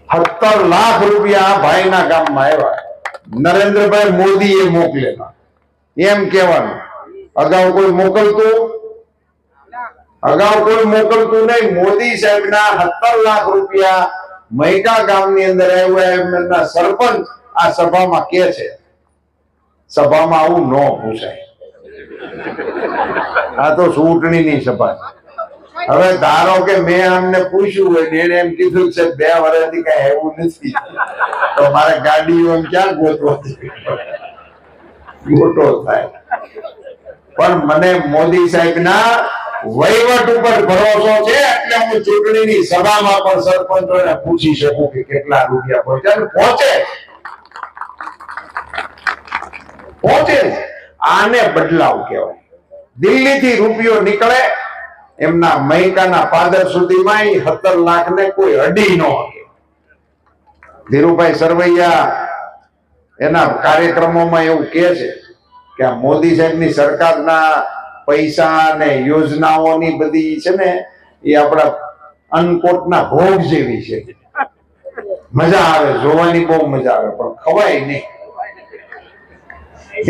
17 લાખ રૂપિયા ભાઈના ગામમાં આવ્યા. નરેન્દ્રભાઈ મોદીએ મોકલેલા એમ કહેવાનું. અગાઉ કોઈ મોકલતું નહીં. મોદી સાહેબના 17 લાખ રૂપિયા મૈકા ગામની અંદર આવ્યા એમના સરપંચ આ સભામાં કે છે. સભામાં આવું ન પૂછાય, આ તો ચૂંટણીની સભા છે. હવે ધારો કે મેં અમને પૂછ્યું હોય ને એને એમ કીધું છે 2 વર્ષથી કઈ એવું નથી, તો મારે ગાડીઓ ક્યાં ગોતો થાય. પણ મને મોદી સાહેબના વહીવટ ઉપર ભરોસો છે, એટલે હું ચૂંટણીની સભામાં પણ સરપંચોને પૂછી શકું કે કેટલા રૂપિયા પહોંચે. આને બદલાવ કહેવાય. દિલ્હીથી રૂપિયો નીકળે એમના મહિકાના પાદર સુધીમાં 17 લાખ ને કોઈ અડી ન શકે. ધીરુભાઈ સરવૈયા એના કાર્યક્રમોમાં એવું કહે છે કે આ મોદી સાહેબની સરકારના પૈસા અને યોજનાઓની બધી છે ને એ આપણા અન્નકોટના ભોગ જેવી છે. મજા આવે, જોવાની બહુ મજા આવે, પણ ખવાય નહીં,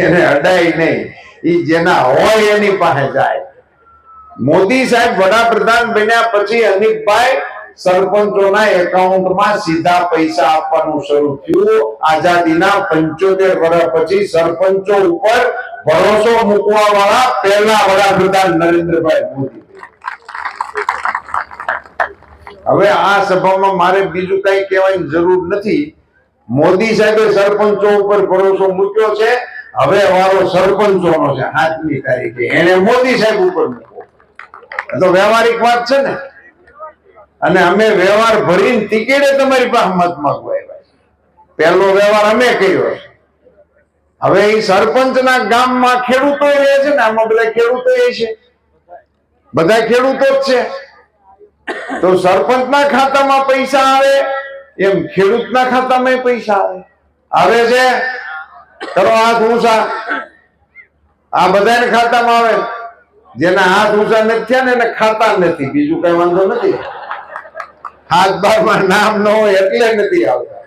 એને અડાય નહીં. એ જેના હોય એની પાસે જાય. મોદી સાહેબ વડાપ્રધાન બન્યા પછી હનીફભાઈ સરપંચોના એકાઉન્ટમાં સીધા પૈસા આપવાનું શરૂ થયું. આઝાદીના 75 વર્ષ પછી સરપંચો ઉપર ભરોસો મૂકવા વાળા પહેલા વડાપ્રધાન નરેન્દ્રભાઈ મોદી. હવે આ સભામાં મારે બીજું કઈ કહેવાની જરૂર નથી. મોદી સાહેબે સરપંચો ઉપર ભરોસો મૂક્યો છે, હવે વારો સરપંચોનો છે. 7મી તારીખે એને મોદી સાહેબ ઉપર મૂકવો, તો વ્યવહારિક વાત છે ને. અને અમે વ્યવહાર ભરીને ટિકિટે તમારી પાસે મત માંગવા આવ્યા. પહેલો વ્યવહાર અમે કર્યો. હવે એ સરપંચના ગામમાં ખેડૂતો રહે છે ને, આમાં બધા ખેડૂતો છે, બધા ખેડૂતો જ છે. તો સરપંચના ખાતામાં પૈસા આવે એમ ખેડૂતના ખાતામાં પૈસા આવે છે. કરો હાથ ઊંચા. આ બધાના ખાતામાં આવે. જેના હાથ ઊંચા નથી થયા ને એને ખાતા નથી, બીજું કઈ વાંધો નથી. હાથ બારમાં નામ ન હોય એટલે નથી આવતા,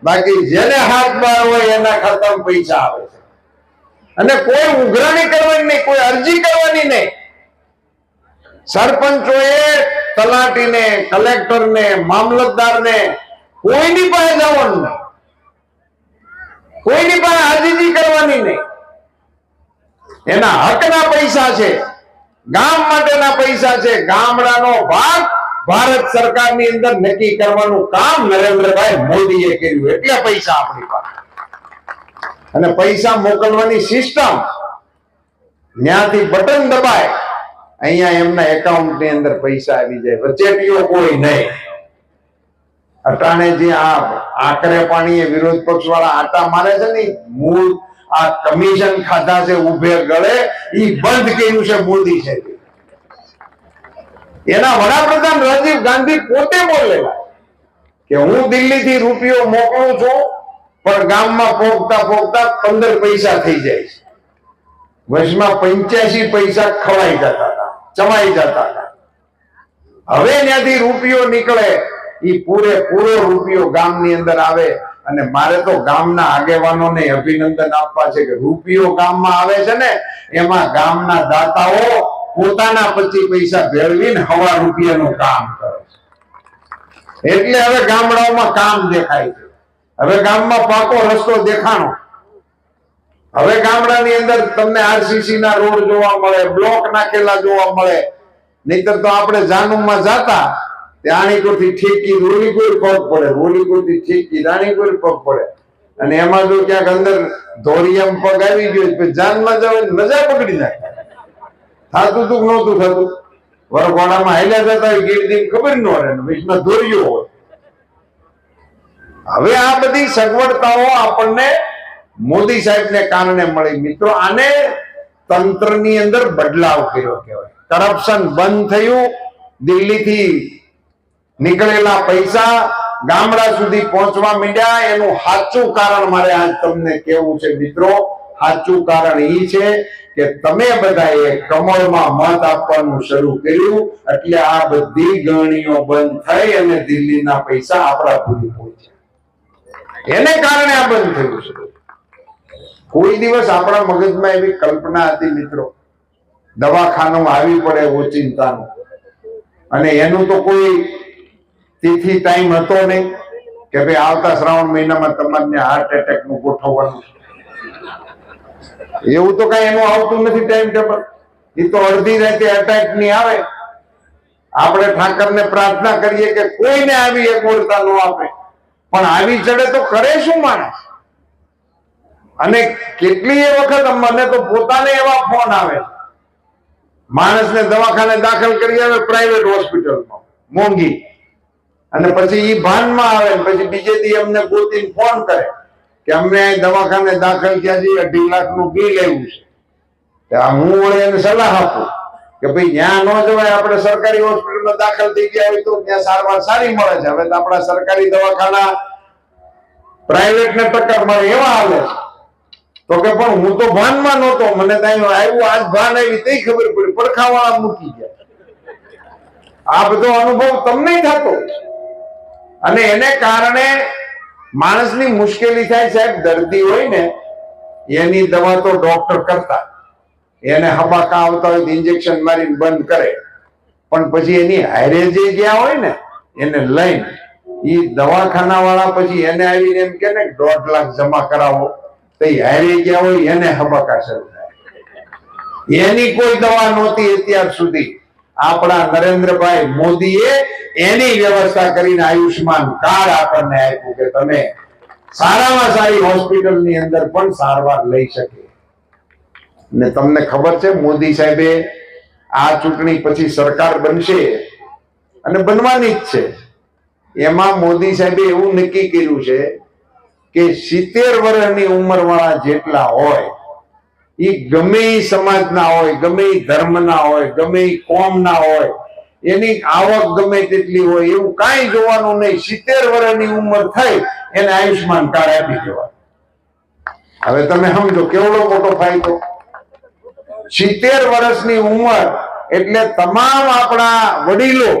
બાકી જેને હાથ બાર હોય એના ખાતામાં પૈસા આવે છે. અને કોઈ ઉઘરાણી કરવાની નહીં, કોઈ અરજી કરવાની નહીં. સરપંચોએ તલાટીને, કલેક્ટરને, મામલતદારને કોઈની પાસે જવાનું નહીં, કોઈની પાસે અરજી કરવાની નહીં. એના હકના પૈસા છે, ગામ માટેના પૈસા છે. ગામડાનો ભાગ ભારત સરકારની અંદર નક્કી કરવાનું કામ નરેન્દ્રભાઈ મોદીએ કર્યું, એટલે પૈસા આપણી પાસે. અને પૈસા મોકલવાની સિસ્ટમ ત્યાંથી બટન દબાય, અહીંયા એમના એકાઉન્ટની અંદર પૈસા આવી જાય. વચેટીઓ કોઈ નહીં. અટાણે જે આકરે પાણીએ વિરોધ પક્ષ વાળા આટા મારે છે ને, મૂળ આ કમિશન ખાધા છે ઉભે ગળે, ઈ બંધ કર્યું છે મોદી સાહેબ. એના વડાપ્રધાન રાજીવ ગાંધી પોતે બોલેલા કે હું દિલ્હીથી રૂપિયો મોકલું છું, પણ ગામમાં પોગતા 15 પૈસા થઈ જાય છે. વર્ષમાં 85 પૈસા ખવાઈ જતા હતા, ચવાઈ જતા હતા. હવે ત્યાંથી રૂપિયો નીકળે, ઈ પૂરેપૂરો રૂપિયો ગામની અંદર આવે. અને મારે તો ગામના આગેવાનોને અભિનંદન આપવા છે કે રૂપિયો ગામમાં આવે છે ને, એમાં ગામના દાતાઓ પોતાના 25 પૈસા ભેળવીને હવા રૂપિયાનું કામ કરે છે. એટલે હવે ગામડાઓમાં કામ દેખાય છે. હવે ગામમાં પાકો રસ્તો દેખાણો. હવે ગામડાની અંદર તમને આરસીસી ના રોડ જોવા મળે, બ્લોક નાખેલા જોવા મળે. નહીતર તો આપણે જાનુમમાં જાતા રાણીકોટથી ઠેકી રોલીકોટ પગ પડે, રોલીકોટથી ઠેકી રાણીકોટ પગ પડે, અને એમાં જો ક્યાંક અંદર ધોરિયામ પગ આવી ગયો પછી જાનમાં જાવ મજા પકડી નાખે. થાતું તું નહોતું થતું? વરઘોડામાં હાલ્યા જતા હોય ગીરદી ખબર ન રહે, વિષમાં ધોર્યો હોય. હવે આ બધી સગવડતાઓ આપણને મોદી સાહેબને કારણે મળી. મિત્રો, આને તંત્રની અંદર બદલાવ કર્યો કહેવાય. કરપ્શન બંધ થયું, દિલ્હીથી નીકળેલા પૈસા ગામડા સુધી પહોંચવા માંડ્યા. એનું સાચું કારણ મારે આજ તમને કેવું છે મિત્રો. સાચું કારણ એ છે કે તમે બધાએ કમળમાં મત આપવાનું શરૂ કર્યું, એટલે આ બધી ગરણીઓ બંધ થઈ અને દિલ્હીના પૈસા આપણા સુધી પહોંચ્યા. એને કારણે આ બંધ થયું છે. કોઈ દિવસ આપણા મગજમાં એવી કલ્પના હતી મિત્રો, દવાખાનું આવી પડે ઓચિંતાનું, અને એનું તો કોઈ તિથિ ટાઈમ હતો નહીં કે ભાઈ આવતા શ્રાવણ મહિનામાં તમારે હાર્ટ એટેક નું ગોઠવવાનું. એવું તો કઈ એનું આવતું નથી ટાઈમ ટેબલ. એ તો અડધી રાતે અટેક ની આવે. આપણે ઠાકરને પ્રાર્થના કરીએ કે કોઈને આવી અગવડતા ન આપે, પણ આવી ચડે તો કરે શું માણસ? અને કેટલી વખત મને તો પોતાને એવા ફોન આવે, માણસને દવાખાને દાખલ કરી આવે પ્રાઇવેટ હોસ્પિટલમાં મોંઘી, અને પછી ઈ ભાનમાં આવે, પછી બીજે દી અમને ગોતીને ફોન કરે કે અમને અહીં દવાખાને દાખલ થયા છીએ, 2.5 લાખ નું બિલ આવ્યું છે. હું વળી એને સલાહ આપું કે ભાઈ ત્યાં ન જવાય, આપણે સરકારી હોસ્પિટલમાં દાખલ થઈ ગયા હોય તો ત્યાં સારવાર સારી મળે છે. હવે તો આપણા સરકારી દવાખાના પ્રાઇવેટ ને ટક્કર મળે એવા હાલે છે. તો કે પણ હું તો ભાનમાં નહોતો, મને ત્યાં આવ્યું, આજ ભાન આવી તે ખબર પડી, પડખાવાળા મૂકી ગયા. આ બધો અનુભવ તમને થતો, અને એને કારણે માણસની મુશ્કેલી થાય. સાહેબ, દર્દી હોય ને એની દવા તો ડોક્ટર કરતા, એને હબાકા આવતા હોય તો ઇન્જેક્શન મારીને બંધ કરે, પણ પછી એની હારે જે ગયા હોય ને એને લઈને એ દવાખાના વાળા પછી એને આવીને એમ કે ને 1.5 લાખ જમા કરાવો, તો હારે ગયા હોય એને હબાકા શરૂ થાય. એની કોઈ દવા નહોતી અત્યાર સુધી. આપણા નરેન્દ્રભાઈ મોદીએ એની વ્યવસ્થા કરીને આયુષ્માન કાર્ડ આપણને આપ્યું કે તમે સારામાં સારી હોસ્પિટલની અંદર પણ સારવાર લઈ શકે. ને તમને ખબર છે, મોદી સાહેબે આ ચૂંટણી પછી સરકાર બનશે અને બનવાની જ છે. એમાં મોદી સાહેબે એવું નક્કી કર્યું છે કે 70 વર્ષની ઉંમર વાળા જેટલા હોય, એ ગમે એ સમાજના હોય, ગમે એ ધર્મના હોય, ગમે એ કોમના હોય, એની આવક ગમે તેટલી હોય, એવું કાંઈ જોવાનું નહીં. 70 વર્ષની ઉંમર થઈ એને આયુષ્માન કાર્ડ આપી દેવાનું. હવે તમે સમજો કેવડો મોટો ફાયદો. 70 વર્ષની ઉંમર એટલે તમામ આપણા વડીલો,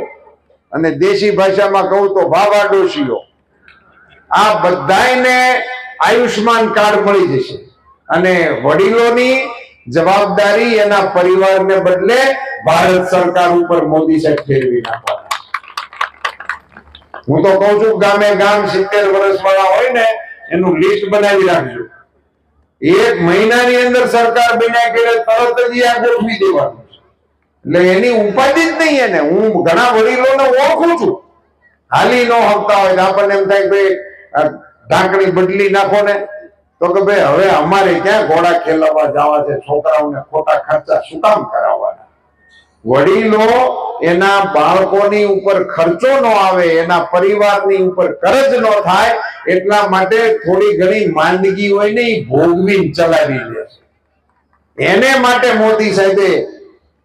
અને દેશી ભાષામાં કહું તો ભાવા ડોશીઓ, આ બધાને આયુષ્માન કાર્ડ મળી જશે. અને વડીલોની જવાબદારી એના પરિવારને બદલે ભારત સરકાર ઉપર મોદી સાહેબ ફેરવી નાખવાના. હું તો કઉ છું, ગામે ગામ 70 વર્ષ વાળા હોય ને એનું લિસ્ટ બનાવી રાખજો. 1 મહિનાની અંદર સરકાર બન્યા કે તરત જ આ ગોઠવી દેવાનું. એટલે એની ઉપાધિ જ નહીં એને. હું ઘણા વડીલોને ઓળખું છું, હાલી ન હકતા હોય, આપણને એમ થાય ભાઈ ઢાંકણી બદલી નાખો ને, તો કે ભાઈ હવે અમારે ક્યાં ઘોડા ખેલવા જવા છે, છોકરાઓને ખોટા ખર્ચા શું કામ કરાવવાના? વડીલો એના બાળકોની ઉપર ખર્ચો ન આવે, એના પરિવારની ઉપર કરજ ન થાય, એટલા માટે થોડી ઘણી માંદગી હોય ને એ ભોગવી ચલાવી લે છે. એને માટે મોદી સાહેબે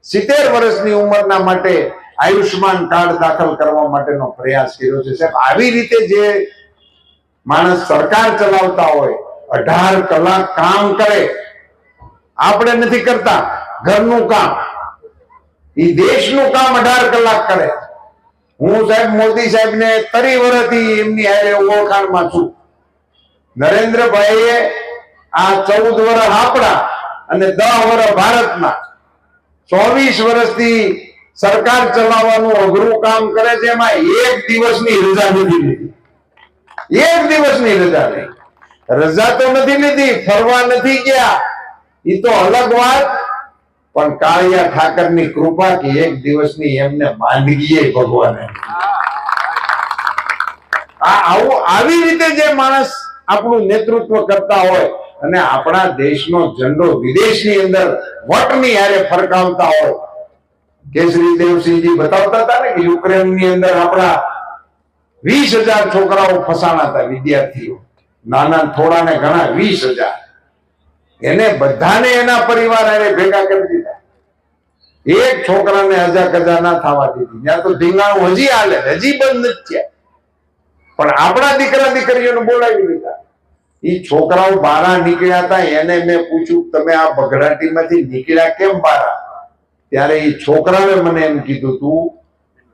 70 વર્ષની ઉંમરના માટે આયુષ્માન કાર્ડ દાખલ કરવા માટેનો પ્રયાસ કર્યો છે. સાહેબ, આવી રીતે જે માણસ સરકાર ચલાવતા હોય, 18 કલાક કામ કરે, આપણે નથી કરતા ઘરનું કામ, એ દેશનું કામ 18 કલાક કરે. હું સાહેબ મોદી સાહેબને 30 વર્ષથી એમની હારે ઓળખાણમાં છું. નરેન્દ્રભાઈએ આ 14 વર્ષ આપણા અને 10 વર્ષ ભારતના 24 વર્ષથી સરકાર ચલાવવાનું અઘરું કામ કરે છે. એમાં 1 દિવસની રજા નથી લીધી. 1 દિવસની રજા નહીં. રજા તો નથી લીધી, ફરવા નથી ગયા, એ તો અલગ વાત, પણ કાળિયા ઠાકરની કૃપા કે 1 દિવસની એમને માંદગીએ ભગવાને. આવી રીતે જે માણસ આપણું નેતૃત્વ કરતા હોય અને આપણા દેશનો ઝંડો વિદેશની અંદર વટની હારે ફરકાવતા હોય. કેસરી દેવસિંહજી બતાવતા હતા ને કે યુક્રેનની અંદર આપણા 20,000 છોકરાઓ ફસાણા હતા, વિદ્યાર્થીઓ, નાના થોડા ને ઘણા 20,000. એને બધાને એના પરિવાર હારે ભેગા કરી દીધા. એક છોકરાને અજાકજા ના થવા દીધી. ત્યાં તો ધીંગાણું હજી હાલે, હજી બંધ નથી થયા. પણ આપણા દીકરા દીકરીઓને બોલાવી લીધા. એ છોકરાઓ બહાર નીકળ્યા હતા, એને મેં પૂછ્યું તમે આ બગડાટીમાંથી નીકળ્યા કેમ બહાર? ત્યારે એ છોકરાએ મને એમ કીધું હતું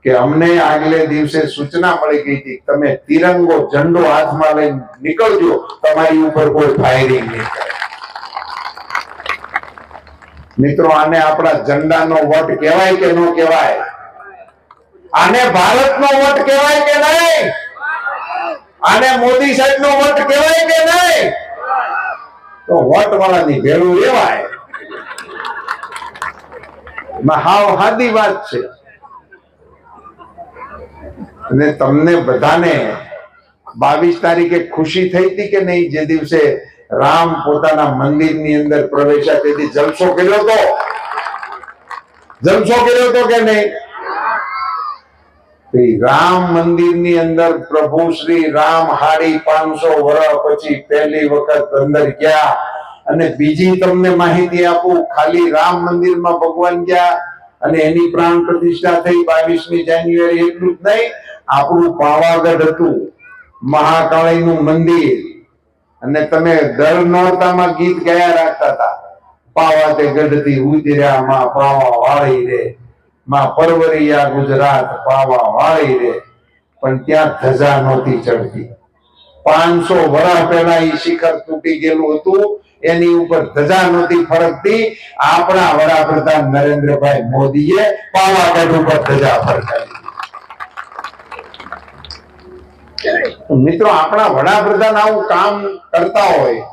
કે અમને આગલે દિવસે સૂચના મળી ગઈ હતી તમે તિરંગો ઝંડો હાથમાં લઈને નીકળજો, તમારી ઉપર કોઈ ફાયરિંગ નહીં કરે. મિત્રો, આને આપણા ઝંડાનો વટ કહેવાય કે ન કહેવાય? આને ભારતનો વટ કહેવાય કે નહીં? આને મોદી સાહેબનો વટ કહેવાય કે નહીં? તો વટ વાળાની ભેળું રેવાય. હાવ હાદી વાત છે. અને તમને બધાને 22 તારીખે ખુશી થઈ હતી કે નહીં? જે દિવસે રામ પોતાના મંદિરની અંદર પ્રવેશ્યા તેથી જલસો કર્યો હતો. જલસો કર્યો હતો કે નહીં? રામ મંદિરની અંદર પ્રભુ શ્રી રામ 550 વર્ષ પછી પહેલી વખત અંદર ગયા. અને બીજી તમને માહિતી આપું, ખાલી રામ મંદિરમાં ભગવાન ગયા અને એની પ્રાણ પ્રતિષ્ઠા થઈ 22મી જાન્યુઆરી, એટલું જ નહીં, આપણું પાવાગઢ હતું, મહાકાળીનું મંદિર. અને તમે દર નોરતામાં ગીત ગાયા રાખતા હતા, પાવા તે ગઢથી ઉતર્યા માં પાવા વાળી રે, માં પરવરિયા ગુજરાત પાવા વાળી રે. પણ ત્યાં ધજા નહોતી ચડતી. 500 વર્ષ પહેલા એ શિખર તૂટી ગયેલું હતું, એની ઉપર ધજા નહોતી ફરકતી. આપણા વડાપ્રધાન નરેન્દ્રભાઈ મોદીએ પાવાગઢ ઉપર ધજા ફરકાવી. મિત્રો, આપણા વડાપ્રધાન આવું કામ કરતા હોય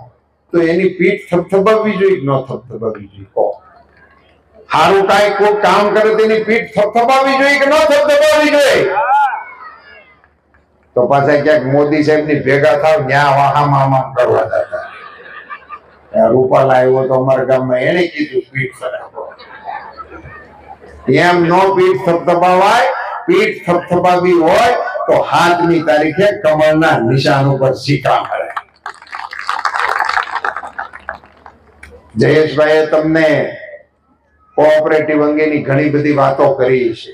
તો એની પીઠ થપથપાવવી જોઈએ કે ન થપથપાવવી જોઈએ? કહો. સારું કાંઈ કોઈ કામ કરે તેની પીઠ થપથપાવવી જોઈએ કે ન થપથપાવવી જોઈએ? તો પાછા ક્યાંક મોદી સાહેબ ની ભેગા થાવ ત્યાં વાહામાં કરવા જતા. રૂપાલા આવ્યો તો અમારા ગામમાં, એને કીધું પીઠ ફરાવો. એમ નો પીઠ થપથપાવાય. પીઠ થપથપાવી હોય તો 7મી તારીખે કમળના નિશાન ઉપર સિક્કા મળે. જયેશભાઈએ તમને કોઓપરેટિવ અંગેની ઘણી બધી વાતો કરી છે.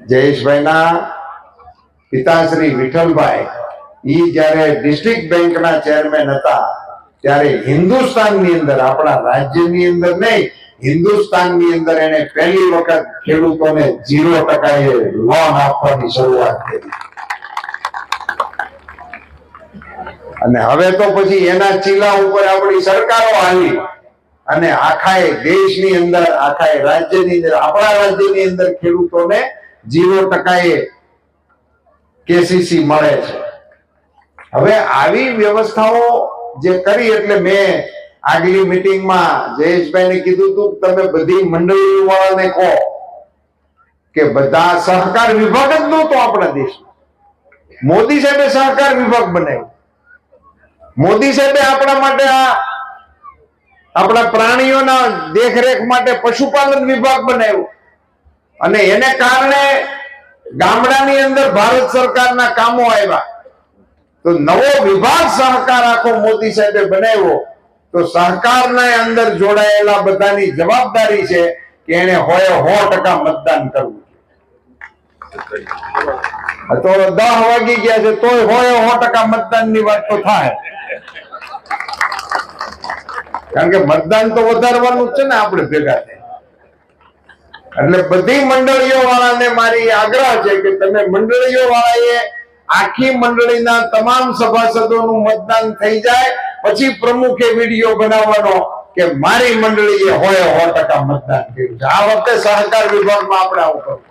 જયેશભાઈના પિતાશ્રી વિઠ્ઠલભાઈ ઈ જ્યારે ડિસ્ટ્રિક્ટ બેંકના ચેરમેન હતા ત્યારે હિન્દુસ્તાનની અંદર, આપણા રાજ્યની અંદર નહીં, હિન્દુસ્તાનની અંદર એને પહેલી વખત ખેડૂતોને 0% લોન આપવાની શરૂઆત કરી. અને હવે તો પછી એના ચીલા ઉપર આપણી સરકારો આવી અને આખા દેશની અંદર, આખા રાજ્યની અંદર, આપણા રાજ્યની અંદર ખેડૂતોને 0% કેસીસી મળે છે. હવે આવી વ્યવસ્થાઓ જે કરી, એટલે મેં આગલી મીટિંગમાં જયેશભાઈને કીધું હતું તમે બધી મંડળીઓ વાળાને કહો કે બધા સહકાર વિભાગ જ નહોતો આપણા દેશમાં. મોદી સાહેબે સહકાર વિભાગ બનાવ્યો. મોદી સાહેબે આપણા માટે આપણા પ્રાણીઓના દેખરેખ માટે પશુપાલન વિભાગ બનાવ્યો. અને એને કારણે ગામડાની અંદર ભારત સરકારના કામો આવ્યા. તો નવો વિભાગ સહકાર આખો મોદી સાહેબે બનાવ્યો. તો સહકારના અંદર જોડાયેલા બધાની જવાબદારી છે કે એને 100% મતદાન કરવું. તો 10 વાગી ગયા છે તોય 100% મતદાનની વાત તો થાય. કારણ કે મતદાન તો વધારવાનું જ છે ને આપણે ભેગા થાય. એટલે બધી મંડળીઓ વાળાને મારી આગ્રહ છે કે તમે મંડળીઓ વાળાએ આખી મંડળીના તમામ સભાસદોનું મતદાન થઈ જાય પછી પ્રમુખે વિડીયો બનાવવાનો કે મારી મંડળીએ 100% મતદાન કર્યું છે. આ વખતે સહકાર વિભાગમાં આપણે આવું કરવું.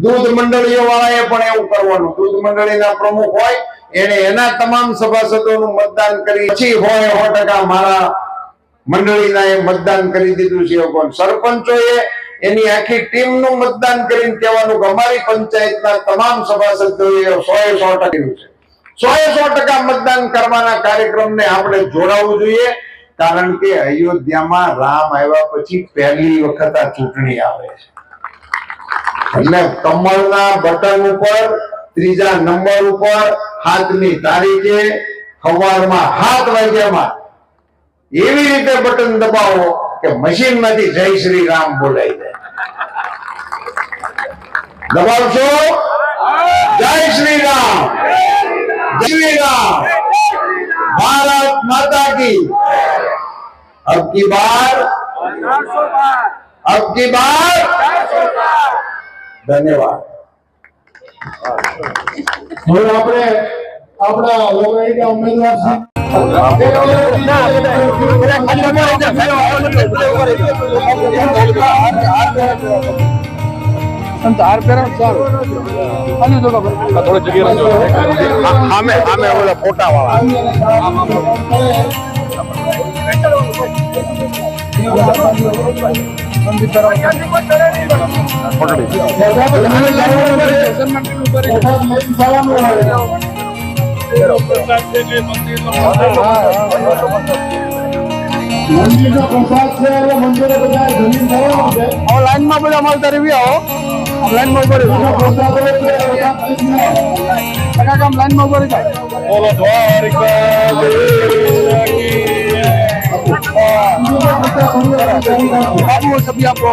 દૂધ મંડળીઓ વાળાએ પણ એવું કરવાનું. દૂધ મંડળીના પ્રમુખ હોય એને એના તમામ સભાસદોનું મતદાન કરી પછી 100% મારા મંડળીના એ મતદાન કરી દીધું છે. સરપંચોએ એની આખી ટીમનું મતદાન કરીને કહેવાનું કે અમારી પંચાયતના તમામ સભાસદોએ 100% કર્યું છે. 100% મતદાન કરવાના કાર્યક્રમને આપણે જોડાવવું જોઈએ, કારણ કે અયોધ્યામાં રામ આવ્યા પછી પહેલી વખત આ ચૂંટણી આવે છે. એટલે કમળના બટન ઉપર 3જા નંબર ઉપર 7મી તારીખે સવારમાં 7 વાગ્યામાં એવી રીતે બટન દબાવો કે મશીનમાંથી જય શ્રી રામ બોલાઈ જાય. દબાવશો? જય શ્રી રામ, જય શ્રી રામ, ભારત માતા કી. अब की बार धन्यवाद.
હવે આપણે આપણા લોકરાયના ઉમેદવાર
આમે ઓલા ફોટા
મંદિરનો પ્રસાદ છે એટલે મંદિરે બધા જમીન થવાનું છે.
લાઈન માં બધા મળતા રહી આવો, લાઈન માં ઉભા રહી
પ્રસાદ હોય એટલે
કામ લાઈન માં ઉભા રહી જાય.
બોલો
બાબુ સભી આપો.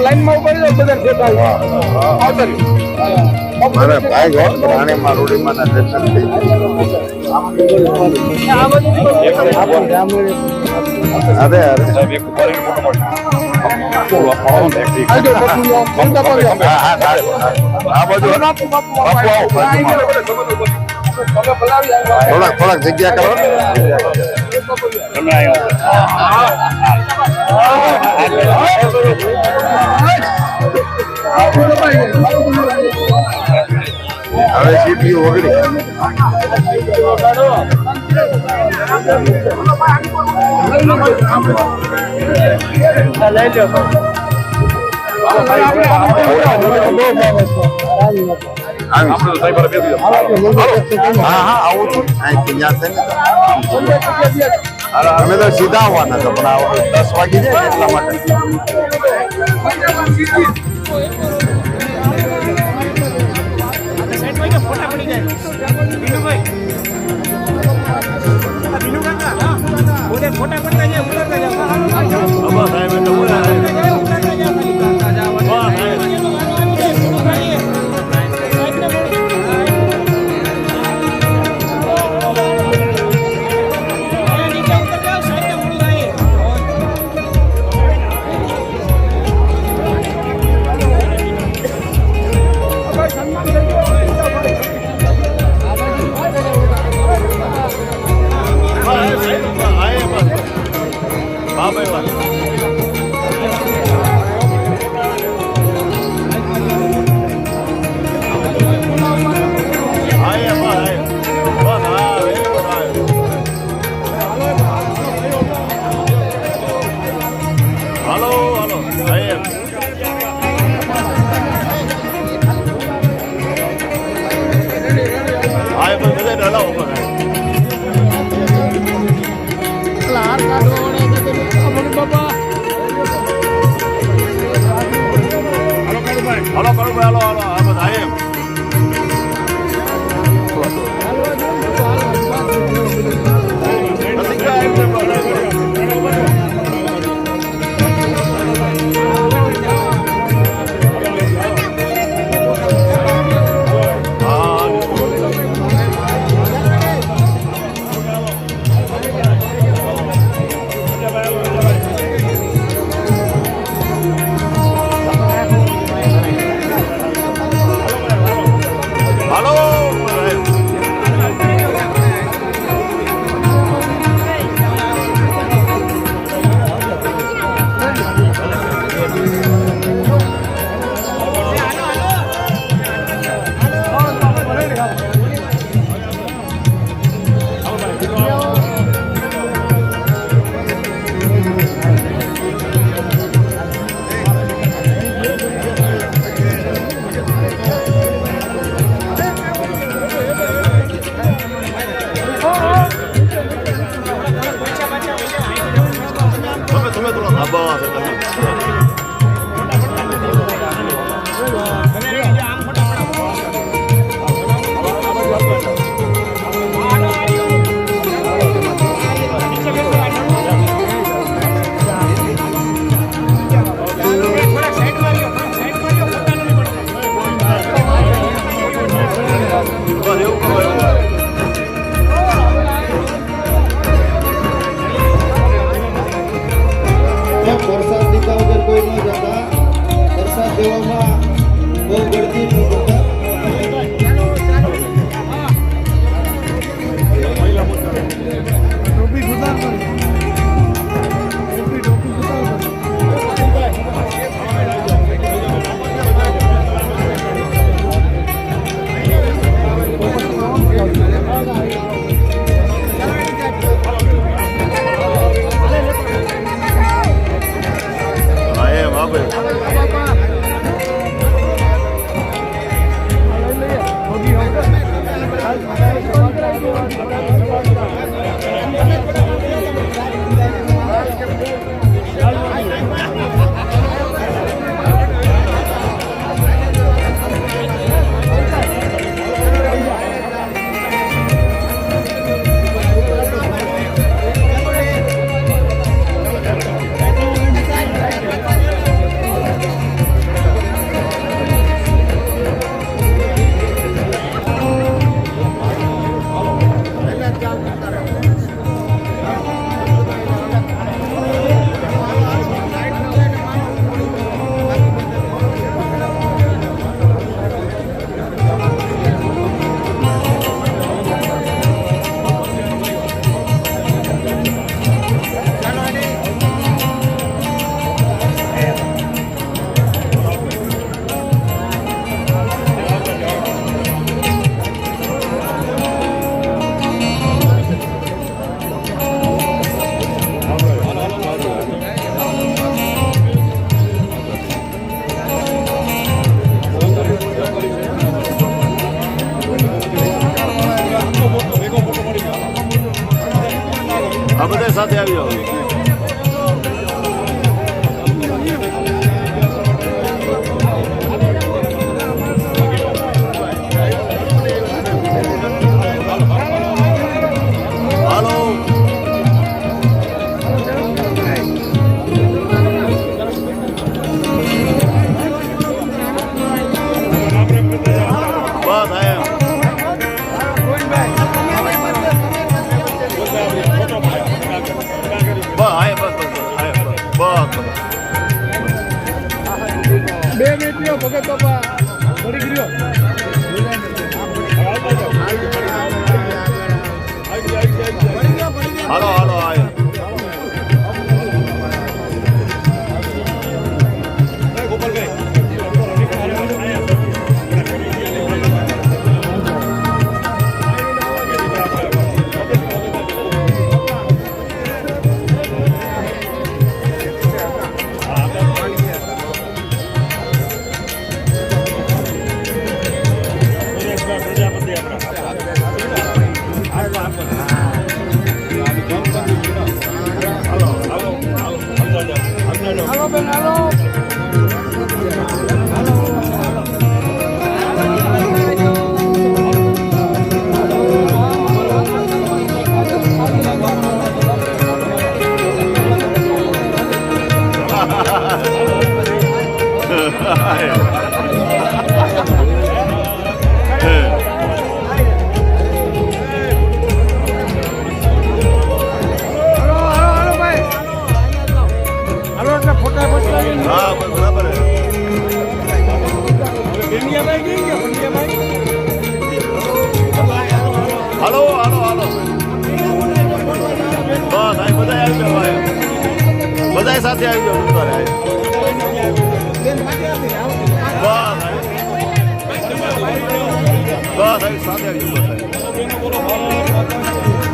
લાઈન માં ઉભા રહી બધા
મારા ભાઈ રાણીમાં રૂડીમાં ના દર્શન થઈ અરે થોડાક જગ્યા કરો. હવે સીપીયુ ઓગળી અમે તો સીધા આવવાના હતા પણ 10 વાગી જાય એટલા માટે. સાથે આવી જાઓ. હાલો હાલો આયો. હા બરાબર. હાલો હાલો હાલો. બસ આ બધા આવી જાઓ. બધા સાથે આવી જાઓ. બસ સાથે આવી જાઓ.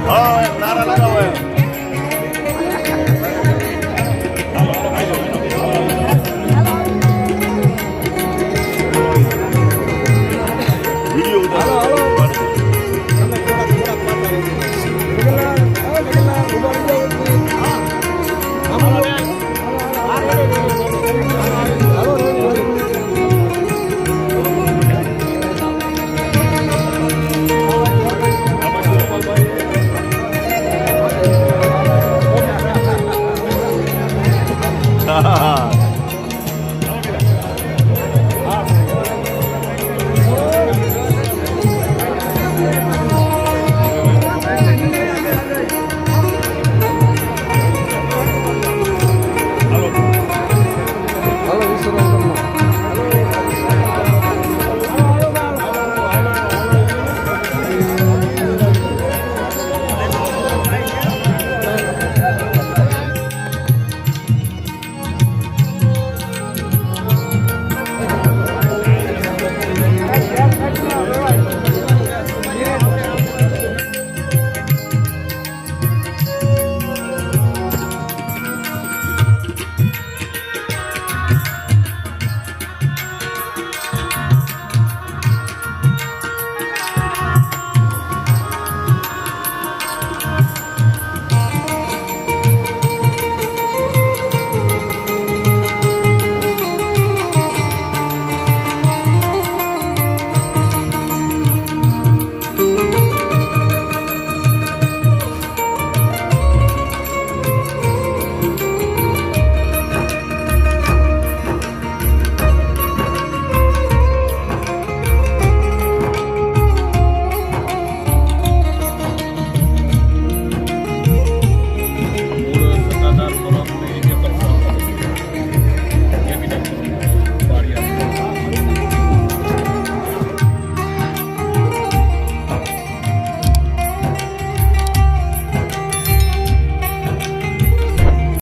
હા નારા લગાવો.